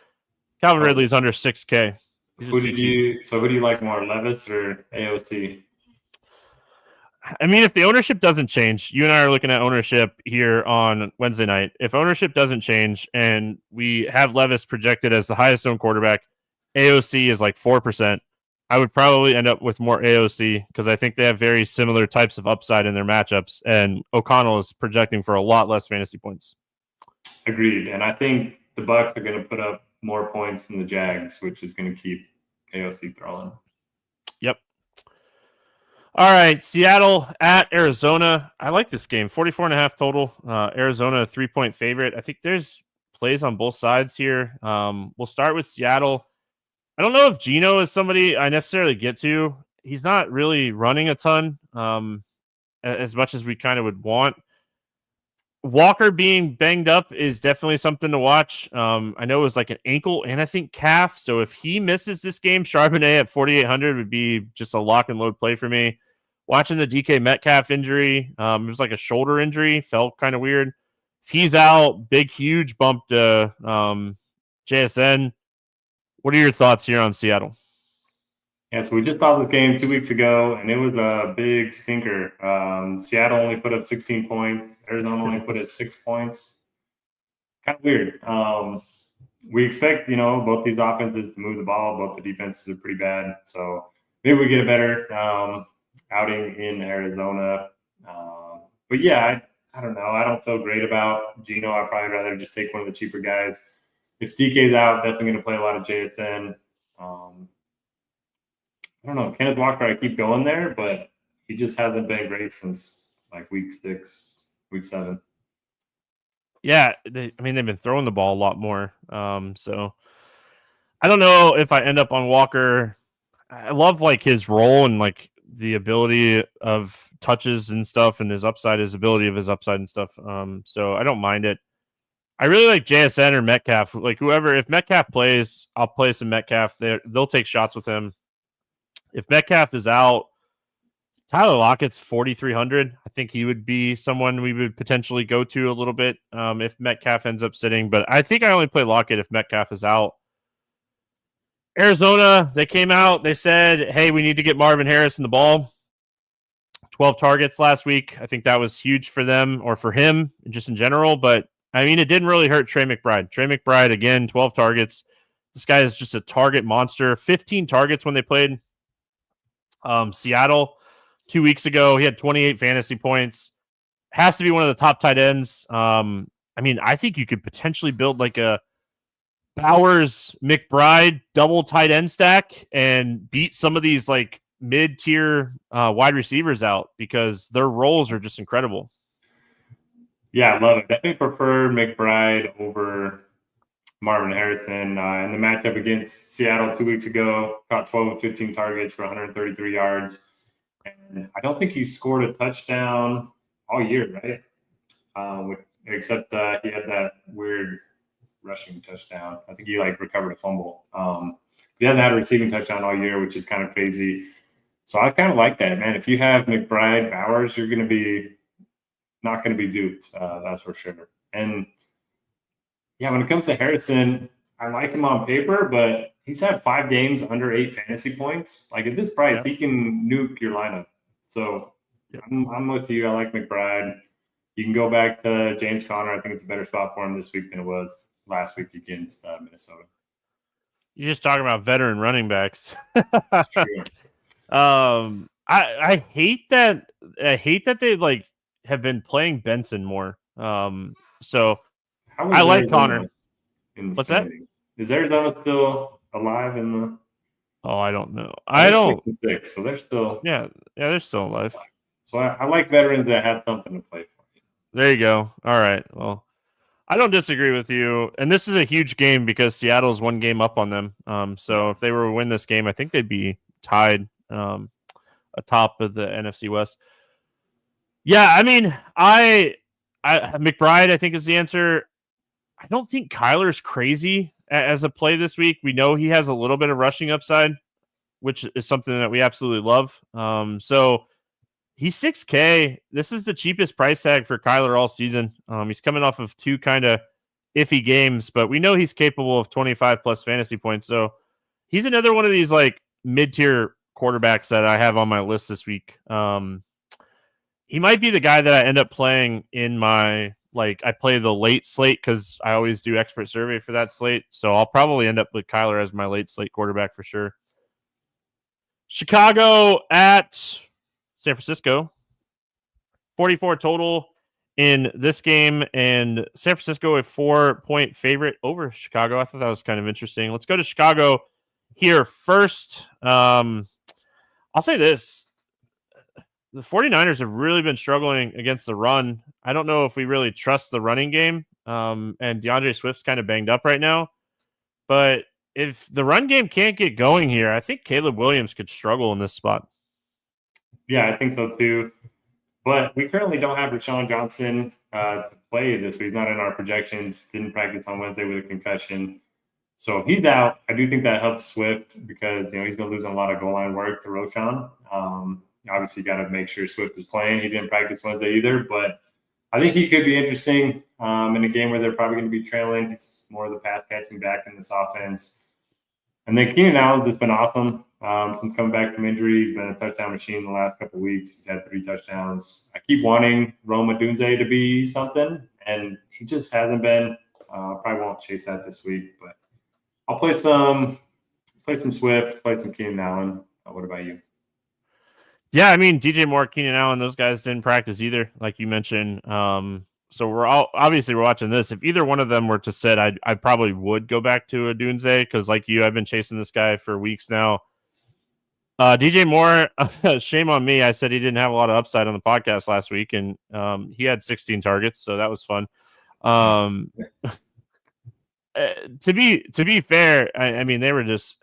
Calvin Ridley's under 6K.
Who do you like more, Levis or AOC?
I mean, if the ownership doesn't change, you and I are looking at ownership here on Wednesday night. If ownership doesn't change and we have Levis projected as the highest owned quarterback, AOC is like 4%. I would probably end up with more AOC because I think they have very similar types of upside in their matchups, and O'Connell is projecting for a lot less fantasy points.
Agreed. And I think the Bucs are going to put up more points than the Jags, which is going to keep AOC throwing.
Yep. All right, Seattle at Arizona. I like this game. 44.5 total. Arizona, 3-point favorite. I think there's plays on both sides here. We'll start with Seattle. I don't know if Geno is somebody I necessarily get to. He's not really running a ton as much as we kind of would want. Walker being banged up is definitely something to watch. I know it was like an ankle and I think calf. So if he misses this game, Charbonnet at 4,800 would be just a lock and load play for me. watching the DK Metcalf injury. It was like a shoulder injury, felt kind of weird. If he's out, big, huge bump to JSN. What are your thoughts here on Seattle?
Yeah, so we just saw this game 2 weeks ago, and it was a big stinker. Seattle only put up 16 points. Arizona only put up 6 points. Kind of weird. We expect, both these offenses to move the ball. Both the defenses are pretty bad. So maybe we get a better outing in Arizona. But yeah, I don't know. I don't feel great about Geno. I'd probably rather just take one of the cheaper guys. If DK's out, definitely going to play a lot of JSN. I don't know. Kenneth Walker, I keep going there, but he just hasn't been great since like week 6, week 7.
Yeah, they've been throwing the ball a lot more. So I don't know if I end up on Walker. I love like his role and like the ability of touches and stuff, and his ability of his upside and stuff. So I don't mind it. I really like JSN or Metcalf. Like whoever, if Metcalf plays, I'll play some Metcalf. They'll take shots with him. If Metcalf is out, Tyler Lockett's 4,300. I think he would be someone we would potentially go to a little bit if Metcalf ends up sitting. But I think I only play Lockett if Metcalf is out. Arizona, they came out. They said, hey, we need to get Marvin Harrison the ball. 12 targets last week. I think that was huge for them or for him just in general. But, it didn't really hurt Trey McBride. Trey McBride, again, 12 targets. This guy is just a target monster. 15 targets when they played Seattle 2 weeks ago. He had 28 fantasy points. Has to be one of the top tight ends. I think you could potentially build like a Bowers McBride double tight end stack and beat some of these like mid-tier wide receivers out because their roles are just incredible.
Yeah, I love it. Definitely prefer McBride over Marvin Harrison. In the matchup against Seattle 2 weeks ago, caught 12 of 15 targets for 133 yards. And I don't think he scored a touchdown all year, right? Except he had that weird rushing touchdown. I think he recovered a fumble. He hasn't had a receiving touchdown all year, which is kind of crazy. So I kind of like that, man. If you have McBride, Bowers, you're going to be not going to be duped. That's for sure. And yeah, when it comes to Harrison, I like him on paper, but he's had 5 games under 8 fantasy points. Like at this price, he can nuke your lineup. So I'm with you. I like McBride. You can go back to James Conner. I think it's a better spot for him this week than it was last week against Minnesota.
You're just talking about veteran running backs.
That's true.
I hate that. I hate that they have been playing Benson more. So I like Connor.
What's standing? That? Is Arizona still alive in the?
Oh, I don't know. I don't.
6-6, so they're still.
Yeah, they're still alive.
So I like veterans that have something to play for.
There you go. All right. Well, I don't disagree with you. And this is a huge game because Seattle's 1 game up on them. So if they were to win this game, I think they'd be tied atop of the NFC West. Yeah, I McBride, I think, is the answer. I don't think Kyler's crazy as a play this week. We know he has a little bit of rushing upside, which is something that we absolutely love. So he's $6K. This is the cheapest price tag for Kyler all season. He's coming off of 2 kind of iffy games, but we know he's capable of 25 plus fantasy points. So he's another one of these mid-tier quarterbacks that I have on my list this week. He might be the guy that I end up playing in my I play the late slate because I always do expert survey for that slate. So I'll probably end up with Kyler as my late slate quarterback for sure. Chicago at San Francisco. 44 total in this game, and San Francisco a 4-point favorite over Chicago. I thought that was kind of interesting. Let's go to Chicago here first. I'll say this. The 49ers have really been struggling against the run. I don't know if we really trust the running game. And DeAndre Swift's kind of banged up right now. But if the run game can't get going here, I think Caleb Williams could struggle in this spot.
Yeah, I think so too. But we currently don't have Rashawn Johnson to play this week. He's not in our projections. Didn't practice on Wednesday with a concussion. So if he's out, I do think that helps Swift because he's going to lose a lot of goal line work to Rashawn. Obviously, you got to make sure Swift is playing. He didn't practice Wednesday either, but I think he could be interesting in a game where they're probably going to be trailing. He's more of the pass catching back in this offense. And then Keenan Allen's just been awesome since coming back from injury. He's been a touchdown machine the last couple of weeks. He's had 3 touchdowns. I keep wanting Rome Odunze to be something, and he just hasn't been. Probably won't chase that this week, but I'll play some Swift, play some Keenan Allen. What about you?
Yeah, I mean, DJ Moore, Keenan Allen, those guys didn't practice either, like you mentioned. So we're watching this. If either one of them were to sit, I probably would go back to Odunze because, like you, I've been chasing this guy for weeks now. DJ Moore, shame on me. I said he didn't have a lot of upside on the podcast last week, and he had 16 targets, so that was fun. To be fair, I mean, they were just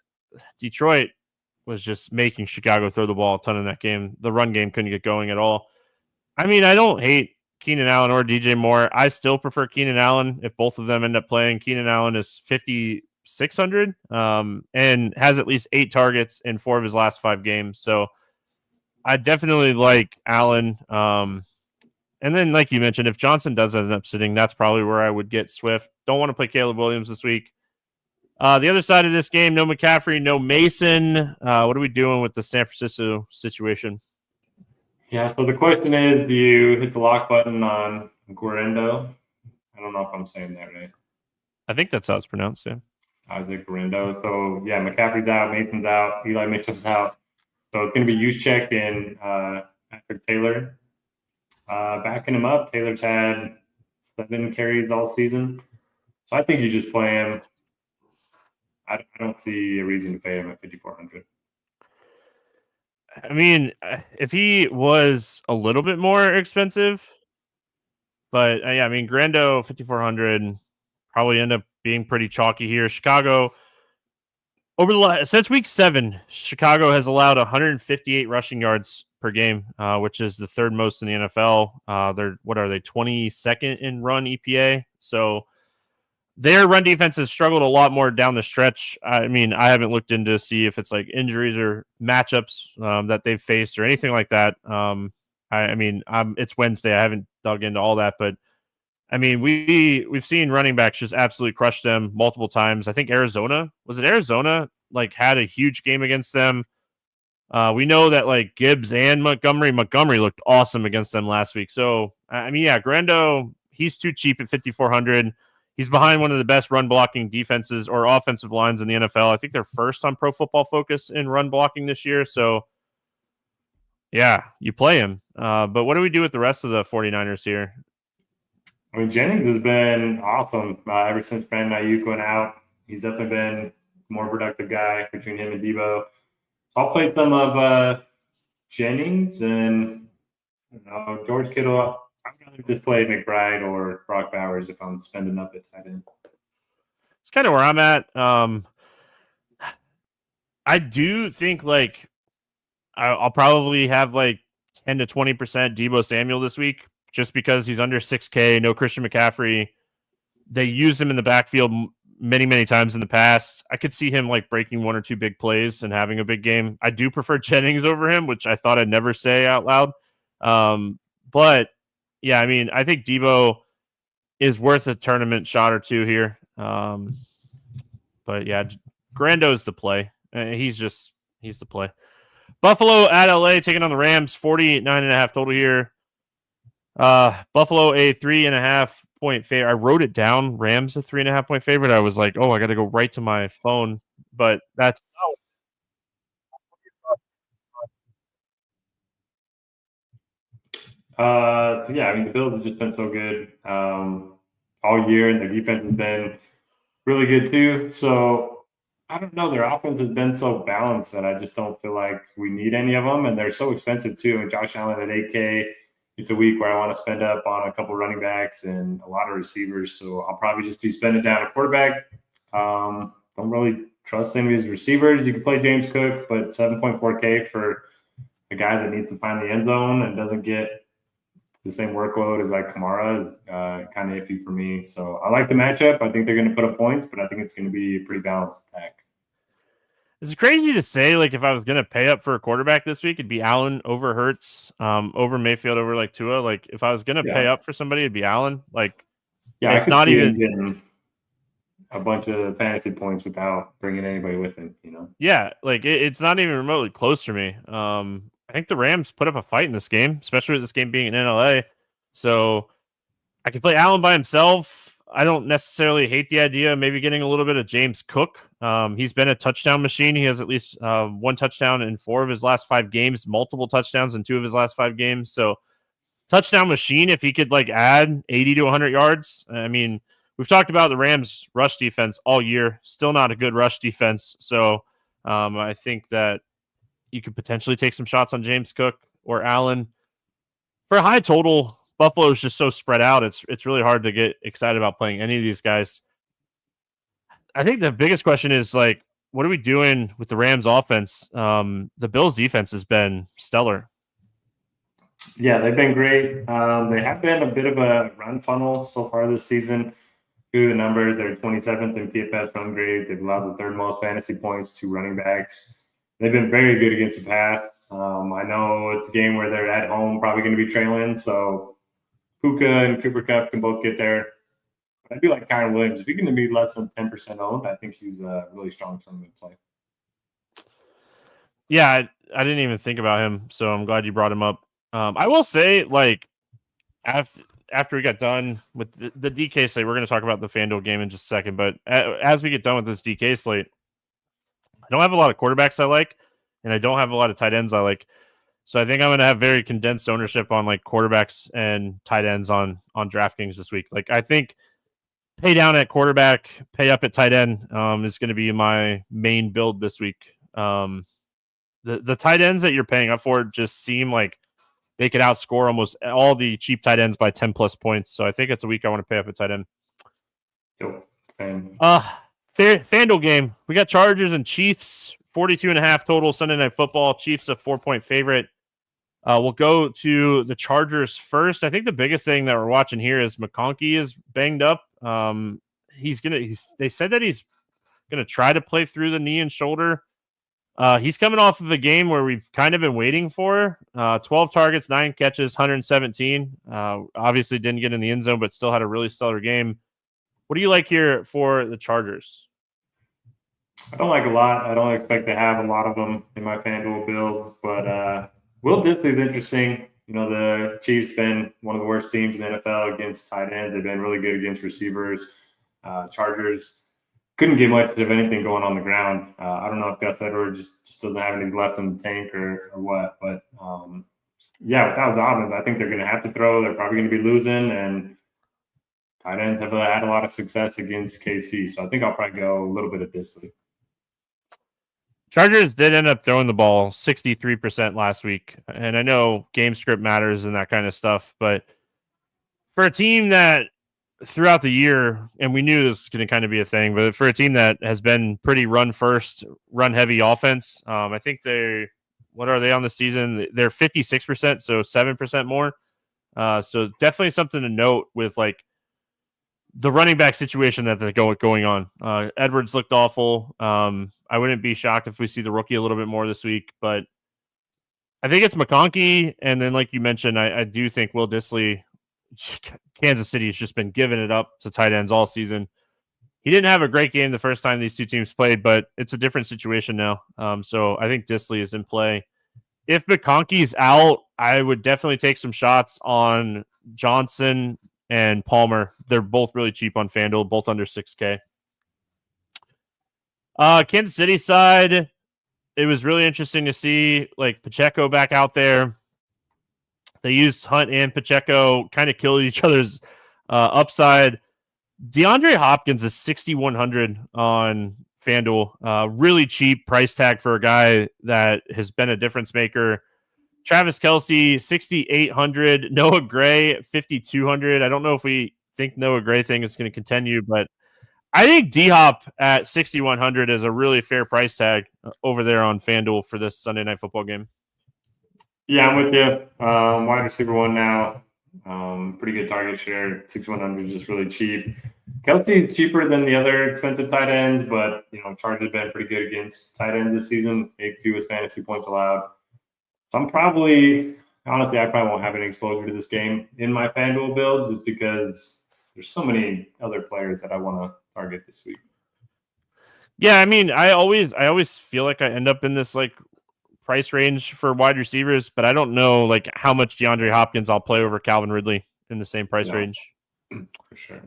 Detroit was just making Chicago throw the ball a ton in that game. The run game couldn't get going at all. I mean, I don't hate Keenan Allen or DJ Moore. I still prefer Keenan Allen if both of them end up playing. Keenan Allen is 5,600 and has at least 8 targets in 4 of his last 5 games. So I definitely like Allen. And then, like you mentioned, if Johnson does end up sitting, that's probably where I would get Swift. Don't want to play Caleb Williams this week. The other side of this game, no McCaffrey, no Mason. What are we doing with the San Francisco situation?
Yeah, so the question is, do you hit the lock button on Guarendo? I don't know if I'm saying that right.
I think that's how it's pronounced, yeah.
Isaac Guarendo. So, yeah, McCaffrey's out, Mason's out, Eli Mitchell's out. So it's going to be Juszczyk and Patrick Taylor backing him up. Taylor's had 7 carries all season. So I think you just play him. I don't see a reason to pay him at 5,400.
I mean, if he was a little bit more expensive, but yeah, I mean, Grando 5,400 probably end up being pretty chalky here. Chicago since week 7, Chicago has allowed 158 rushing yards per game, which is the 3rd most in the NFL. They're 22nd in run EPA. So their run defense has struggled a lot more down the stretch. I mean, I haven't looked into to see if it's like injuries or matchups that they've faced or anything like that. It's Wednesday. I haven't dug into all that, but I mean, we've seen running backs just absolutely crush them multiple times. I think Arizona like had a huge game against them. We know that like Gibbs and Montgomery looked awesome against them last week. So I mean, yeah, Grando, he's too cheap at 5,400. He's behind one of the best run blocking defenses or offensive lines in the NFL. I think they're first on Pro Football Focus in run blocking this year. So, yeah, you play him. But what do we do with the rest of the 49ers here?
I mean, Jennings has been awesome ever since Brandon Ayuk went out. He's definitely been a more productive guy between him and Debo. So I'll play some of Jennings and George Kittle. I'd rather just play McBride or Brock Bowers if I'm spending up at tight end.
It's kind of where I'm at. I do think like I'll probably have like 10 to 20% Debo Samuel this week just because he's under 6K, no Christian McCaffrey. They used him in the backfield many, many times in the past. I could see him like breaking 1 or 2 big plays and having a big game. I do prefer Jennings over him, which I thought I'd never say out loud. But yeah, I mean, I think Debo is worth a tournament shot or 2 here. But yeah, Grando's the play. He's the play. Buffalo at LA taking on the Rams, 49.5 total here. Buffalo a 3.5 point favorite. I wrote it down. Rams a 3.5 point favorite. I was like, oh, I got to go right to my phone, but that's
yeah, I mean, the Bills have just been so good all year, and their defense has been really good too. So I don't know. Their offense has been so balanced that I just don't feel like we need any of them, and they're so expensive too. And Josh Allen at 8K, it's a week where I want to spend up on a couple running backs and a lot of receivers. So I'll probably just be spending down a quarterback. Don't really trust any of these receivers. You can play James Cook, but 7.4K for a guy that needs to find the end zone and doesn't get the same workload as like Kamara is kind of iffy for me. So I like the matchup. I think they're going to put up points, but I think it's going to be a pretty balanced attack.
It's crazy to say, like, if I was gonna pay up for a quarterback this week, it'd be Allen over Hurts, over Mayfield, over like Tua. Like, if I was gonna pay
Yeah.
up for somebody, it'd be Allen. Like,
Yeah,
and
I
it's
could
not
see him
even.
getting a bunch of fantasy points without bringing anybody with him, you know?
Yeah, like it's not even remotely close for me. I think the Rams put up a fight in this game, especially with this game being in LA. So I could play Allen by himself. I don't necessarily hate the idea of maybe getting a little bit of James Cook. He's been a touchdown machine. He has at least one touchdown in 4 of his last 5 games, multiple touchdowns in 2 of his last 5 games. So touchdown machine. If he could like add 80 to 100 yards, I mean, we've talked about the Rams' rush defense all year. Still not a good rush defense. So I think that you could potentially take some shots on James Cook or Allen. For a high total, Buffalo is just so spread out. It's really hard to get excited about playing any of these guys. I think the biggest question is like, what are we doing with the Rams offense? The Bills defense has been stellar.
Yeah, they've been great. They have been a bit of a run funnel so far this season. Through the numbers, they're 27th in PFF run grade. They've allowed the third most fantasy points to running backs. They've been very good against the pass. I know it's a game where they're at home, probably going to be trailing. So Puka and Cooper Kupp can both get there. But I do like Kyron Williams. If he can be less than 10% owned, I think he's a really strong tournament play.
Yeah, I didn't even think about him, so I'm glad you brought him up. I will say, like, after we got done with the DK slate, we're going to talk about the FanDuel game in just a second. But as we get done with this DK slate, I don't have a lot of quarterbacks I like, and I don't have a lot of tight ends I like. So I think I'm going to have very condensed ownership on like quarterbacks and tight ends on DraftKings this week. Like, I think pay down at quarterback, pay up at tight end is going to be my main build this week. The tight ends that you're paying up for just seem like they could outscore almost all the cheap tight ends by 10 plus points. So I think it's a week I want to pay up at tight end.
Yep. Same.
FanDuel game. We got Chargers and Chiefs, 42.5 total Sunday Night Football. Chiefs a 4-point favorite. We'll go to the Chargers first. I think the biggest thing that we're watching here is McConkey is banged up. They said that he's gonna try to play through the knee and shoulder. He's coming off of a game where we've kind of been waiting for 12 targets, 9 catches, 117. Obviously didn't get in the end zone, but still had a really stellar game. What do you like here for the Chargers?
I don't like a lot. I don't expect to have a lot of them in my FanDuel build, but Will Disley's interesting. You know, the Chiefs been one of the worst teams in the NFL against tight ends. They've been really good against receivers. Chargers couldn't get much of anything going on the ground. I don't know if Gus Edwards just doesn't have any left in the tank or what, but yeah, without Dobbins, I think they're going to have to throw. They're probably going to be losing, and tight ends have had a lot of success against KC. So I think I'll probably go a little bit of Disley.
Chargers did end up throwing the ball 63% last week. And I know game script matters and that kind of stuff, but for a team that throughout the year, and we knew this was going to kind of be a thing, but for a team that has been pretty run first, run heavy offense, I think what are they on the season? They're 56%, so 7% more. So definitely something to note with like the running back situation that they're going on. Edwards looked awful. I wouldn't be shocked if we see the rookie a little bit more this week, but I think it's McConkey. And then, like you mentioned, I do think Will Disley, Kansas City has just been giving it up to tight ends all season. He didn't have a great game the first time these two teams played, but it's a different situation now. So I think Disley is in play. If McConkey's out, I would definitely take some shots on Johnson and Palmer. They're both really cheap on FanDuel, both under 6K. Kansas City side, it was really interesting to see like Pacheco back out there. They used Hunt and Pacheco, kind of killed each other's upside. DeAndre Hopkins is 6,100 on FanDuel. Really cheap price tag for a guy that has been a difference maker. Travis Kelce, 6,800. Noah Gray, 5,200. I don't know if we think Noah Gray thing is going to continue, but I think D-Hop at 6,100 is a really fair price tag over there on FanDuel for this Sunday Night Football game.
Yeah, I'm with you. Wide receiver one now. Pretty good target share. 6,100 is just really cheap. Kelsey's cheaper than the other expensive tight ends, but Chargers have been pretty good against tight ends this season. Eighth fewest fantasy points allowed. So I probably won't have any exposure to this game in my FanDuel builds, just because there's so many other players that I want to target this week.
Yeah, I mean, I always feel like I end up in this like price range for wide receivers, but I don't know like how much DeAndre Hopkins I'll play over Calvin Ridley in the same price range.
For sure.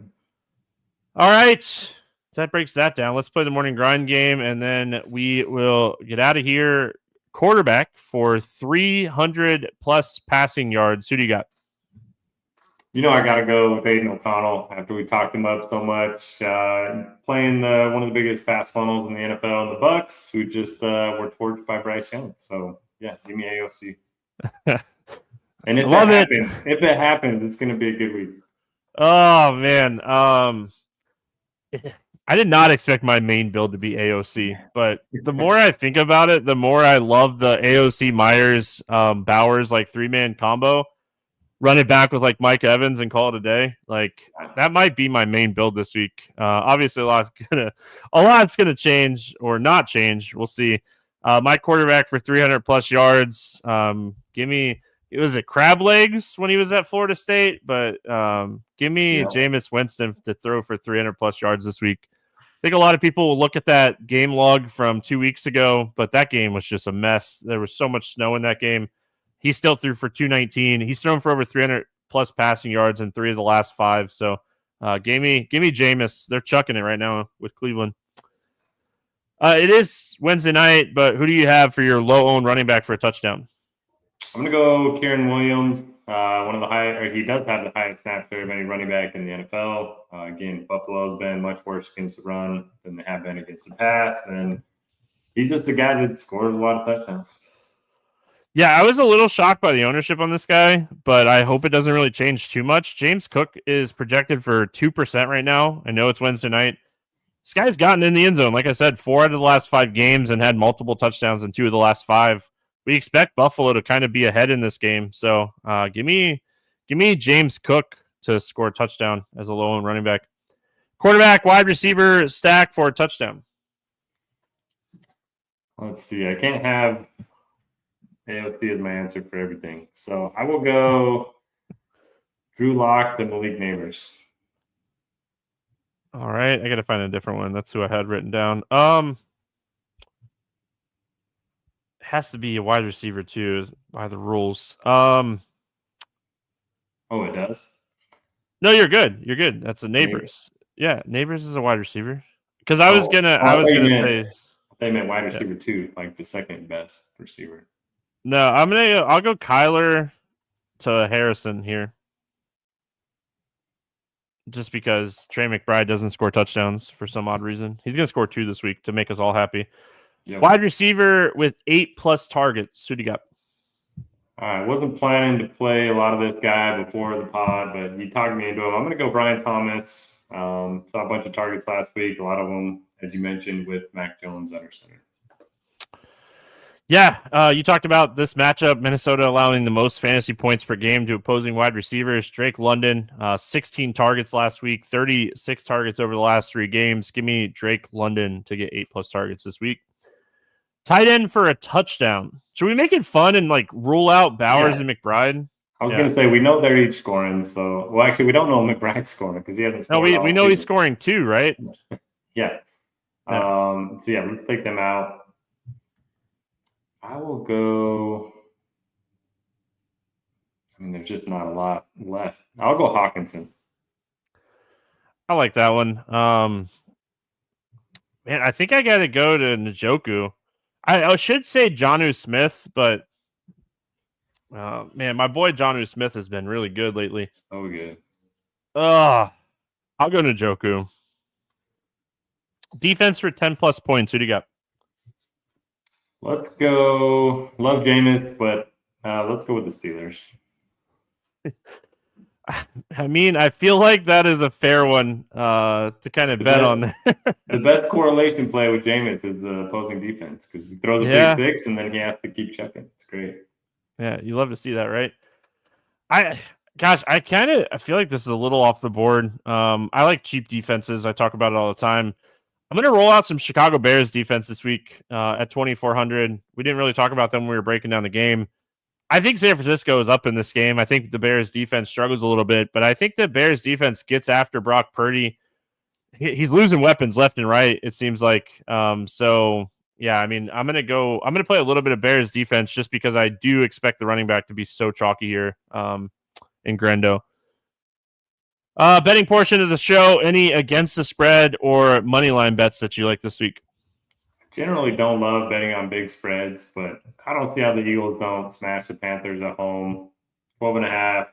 All right. That breaks that down. Let's play the morning grind game, and then we will get out of here. Quarterback for 300 plus passing yards. Who do you got?
I got to go with Aiden O'Connell after we talked him up so much. Playing one of the biggest pass funnels in the NFL, and the Bucks, who just were torched by Bryce Young. So, yeah, give me AOC. And if it happens, it's going to be a good week.
Oh, man. I did not expect my main build to be AOC, but the more I think about it, the more I love the AOC Myers Bowers like 3-man combo. Run it back with like Mike Evans and call it a day. Like that might be my main build this week. Obviously, a lot's gonna change or not change. We'll see. My quarterback for 300 plus yards. Give me. It was at crab legs when he was at Florida State, but give me Jameis Winston to throw for 300 plus yards this week. I think a lot of people will look at that game log from 2 weeks ago, but that game was just a mess. There was so much snow in that game. He still threw for 219. He's thrown for over 300 plus passing yards in 3 of the last 5. So give me Jameis. They're chucking it right now with Cleveland. It is Wednesday night, but who do you have for your low-owned running back for a touchdown?
I'm going to go Kieran Williams. He does have the highest snap share of any running back in the NFL. Again, Buffalo's been much worse against the run than they have been against the pass. And he's just a guy that scores a lot of touchdowns.
Yeah, I was a little shocked by the ownership on this guy, but I hope it doesn't really change too much. James Cook is projected for 2% right now. I know it's Wednesday night. This guy's gotten in the end zone. Like I said, 4 out of the last 5 games and had multiple touchdowns in 2 of the last 5. We expect Buffalo to kind of be ahead in this game. So give me James Cook to score a touchdown as a low-owned running back. Quarterback, wide receiver, stack for a touchdown.
Let's see. I can't have AOC as my answer for everything. So I will go Drew Lock to Malik Neighbors.
All right. I got to find a different one. That's who I had written down. Has to be a wide receiver too by the rules.
Oh, it does?
No, you're good. You're good. That's a Neighbors. Yeah, Neighbors is a wide receiver. Because I was gonna say
they meant wide receiver too, like the second best receiver.
No, I'll go Kyler to Harrison here. Just because Trey McBride doesn't score touchdowns for some odd reason. He's gonna score 2 this week to make us all happy. Yep. Wide receiver with 8+ targets. Who do you got?
I wasn't planning to play a lot of this guy before the pod, but you talked me into him. I'm going to go Brian Thomas. Saw a bunch of targets last week. A lot of them, as you mentioned, with Mac Jones under center.
Yeah, you talked about this matchup. Minnesota allowing the most fantasy points per game to opposing wide receivers. Drake London, 16 targets last week, 36 targets over the last 3 games. Give me Drake London to get 8+ targets this week. Tight end for a touchdown. Should we make it fun and like rule out Bowers and McBride?
I was going to say, we know they're each scoring. So, well, actually, we don't know McBride's scoring because he hasn't scored.
No, we know he's scoring 2, right?
Yeah. So, yeah, let's take them out. I will go. I mean, there's just not a lot left. I'll go Hawkinson.
I like that one. Man, I think I got to go to Njoku. I should say Jonnu Smith, but man, my boy Jonnu Smith has been really good lately.
So good.
I'll go to Njoku. Defense for 10+ points. Who do you got?
Let's go. Love Jameis, but let's go with the Steelers.
I mean, I feel like that is a fair one to kind of bet on.
The best correlation play with Jameis is the opposing defense because he throws a big six and then he has to keep checking. It's great.
Yeah, you love to see that, right? I Gosh, I feel like this is a little off the board. I like cheap defenses. I talk about it all the time. I'm going to roll out some Chicago Bears defense this week at 2,400. We didn't really talk about them when we were breaking down the game. I think San Francisco is up in this game. I think the Bears defense struggles a little bit, but I think the Bears defense gets after Brock Purdy. He's losing weapons left and right, it seems like. So yeah, I mean, I'm going to play a little bit of Bears defense just because I do expect the running back to be so chalky here in Grendo. Betting portion of the show, any against the spread or money line bets that you like this week?
Generally don't love betting on big spreads, but I don't see how the Eagles don't smash the Panthers at home. 12.5. If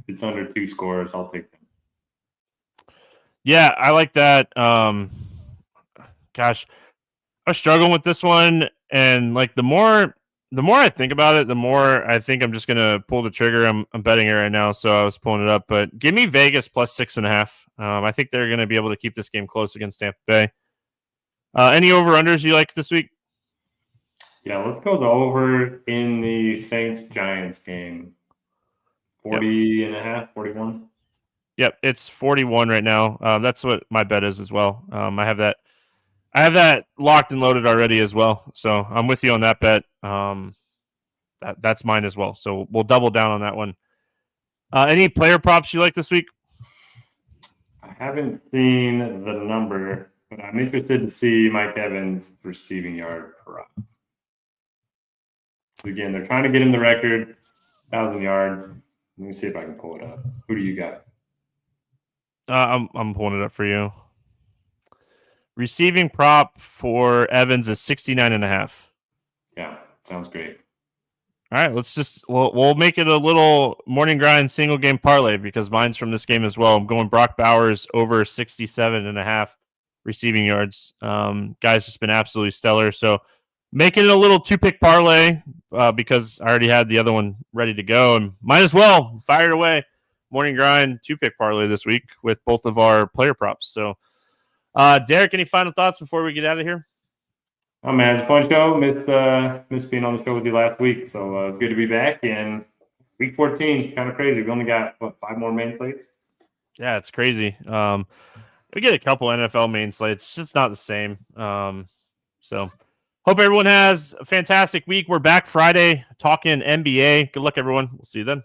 it's under 2 scores, I'll take them.
Yeah, I like that. Gosh, I was struggling with this one, and like the more I think about it, the more I think I'm just gonna pull the trigger. I'm betting it right now, so I was pulling it up. But give me Vegas plus 6.5. I think they're gonna be able to keep this game close against Tampa Bay. Any over-unders you like this week?
Yeah, let's go the over in the Saints-Giants game. 40.5, 41.
Yep, it's 41 right now. That's what my bet is as well. I have that locked and loaded already as well. So I'm with you on that bet. That's mine as well. So we'll double down on that one. Any player props you like this week?
I haven't seen the number, but I'm interested to see Mike Evans' receiving yard prop. Again, they're trying to get him the record, 1,000 yards. Let me see if I can pull it up. Who do you got?
I'm pulling it up for you. Receiving prop for Evans is 69.5.
Yeah, sounds great.
All right, we'll make it a little morning grind single game parlay because mine's from this game as well. I'm going Brock Bowers over 67.5 receiving yards. Guy's just been absolutely stellar. So making it a little 2-pick parlay because I already had the other one ready to go and might as well fire it away. Morning grind 2-pick parlay this week with both of our player props. So, Derek, any final thoughts before we get out of here?
Oh man, it's a fun show. Missed being on the show with you last week, so it's good to be back. And week 14, kind of crazy. We only got 5 more main slates.
Yeah, it's crazy. We get a couple NFL main slates. It's just not the same. So, hope everyone has a fantastic week. We're back Friday talking NBA. Good luck, everyone. We'll see you then.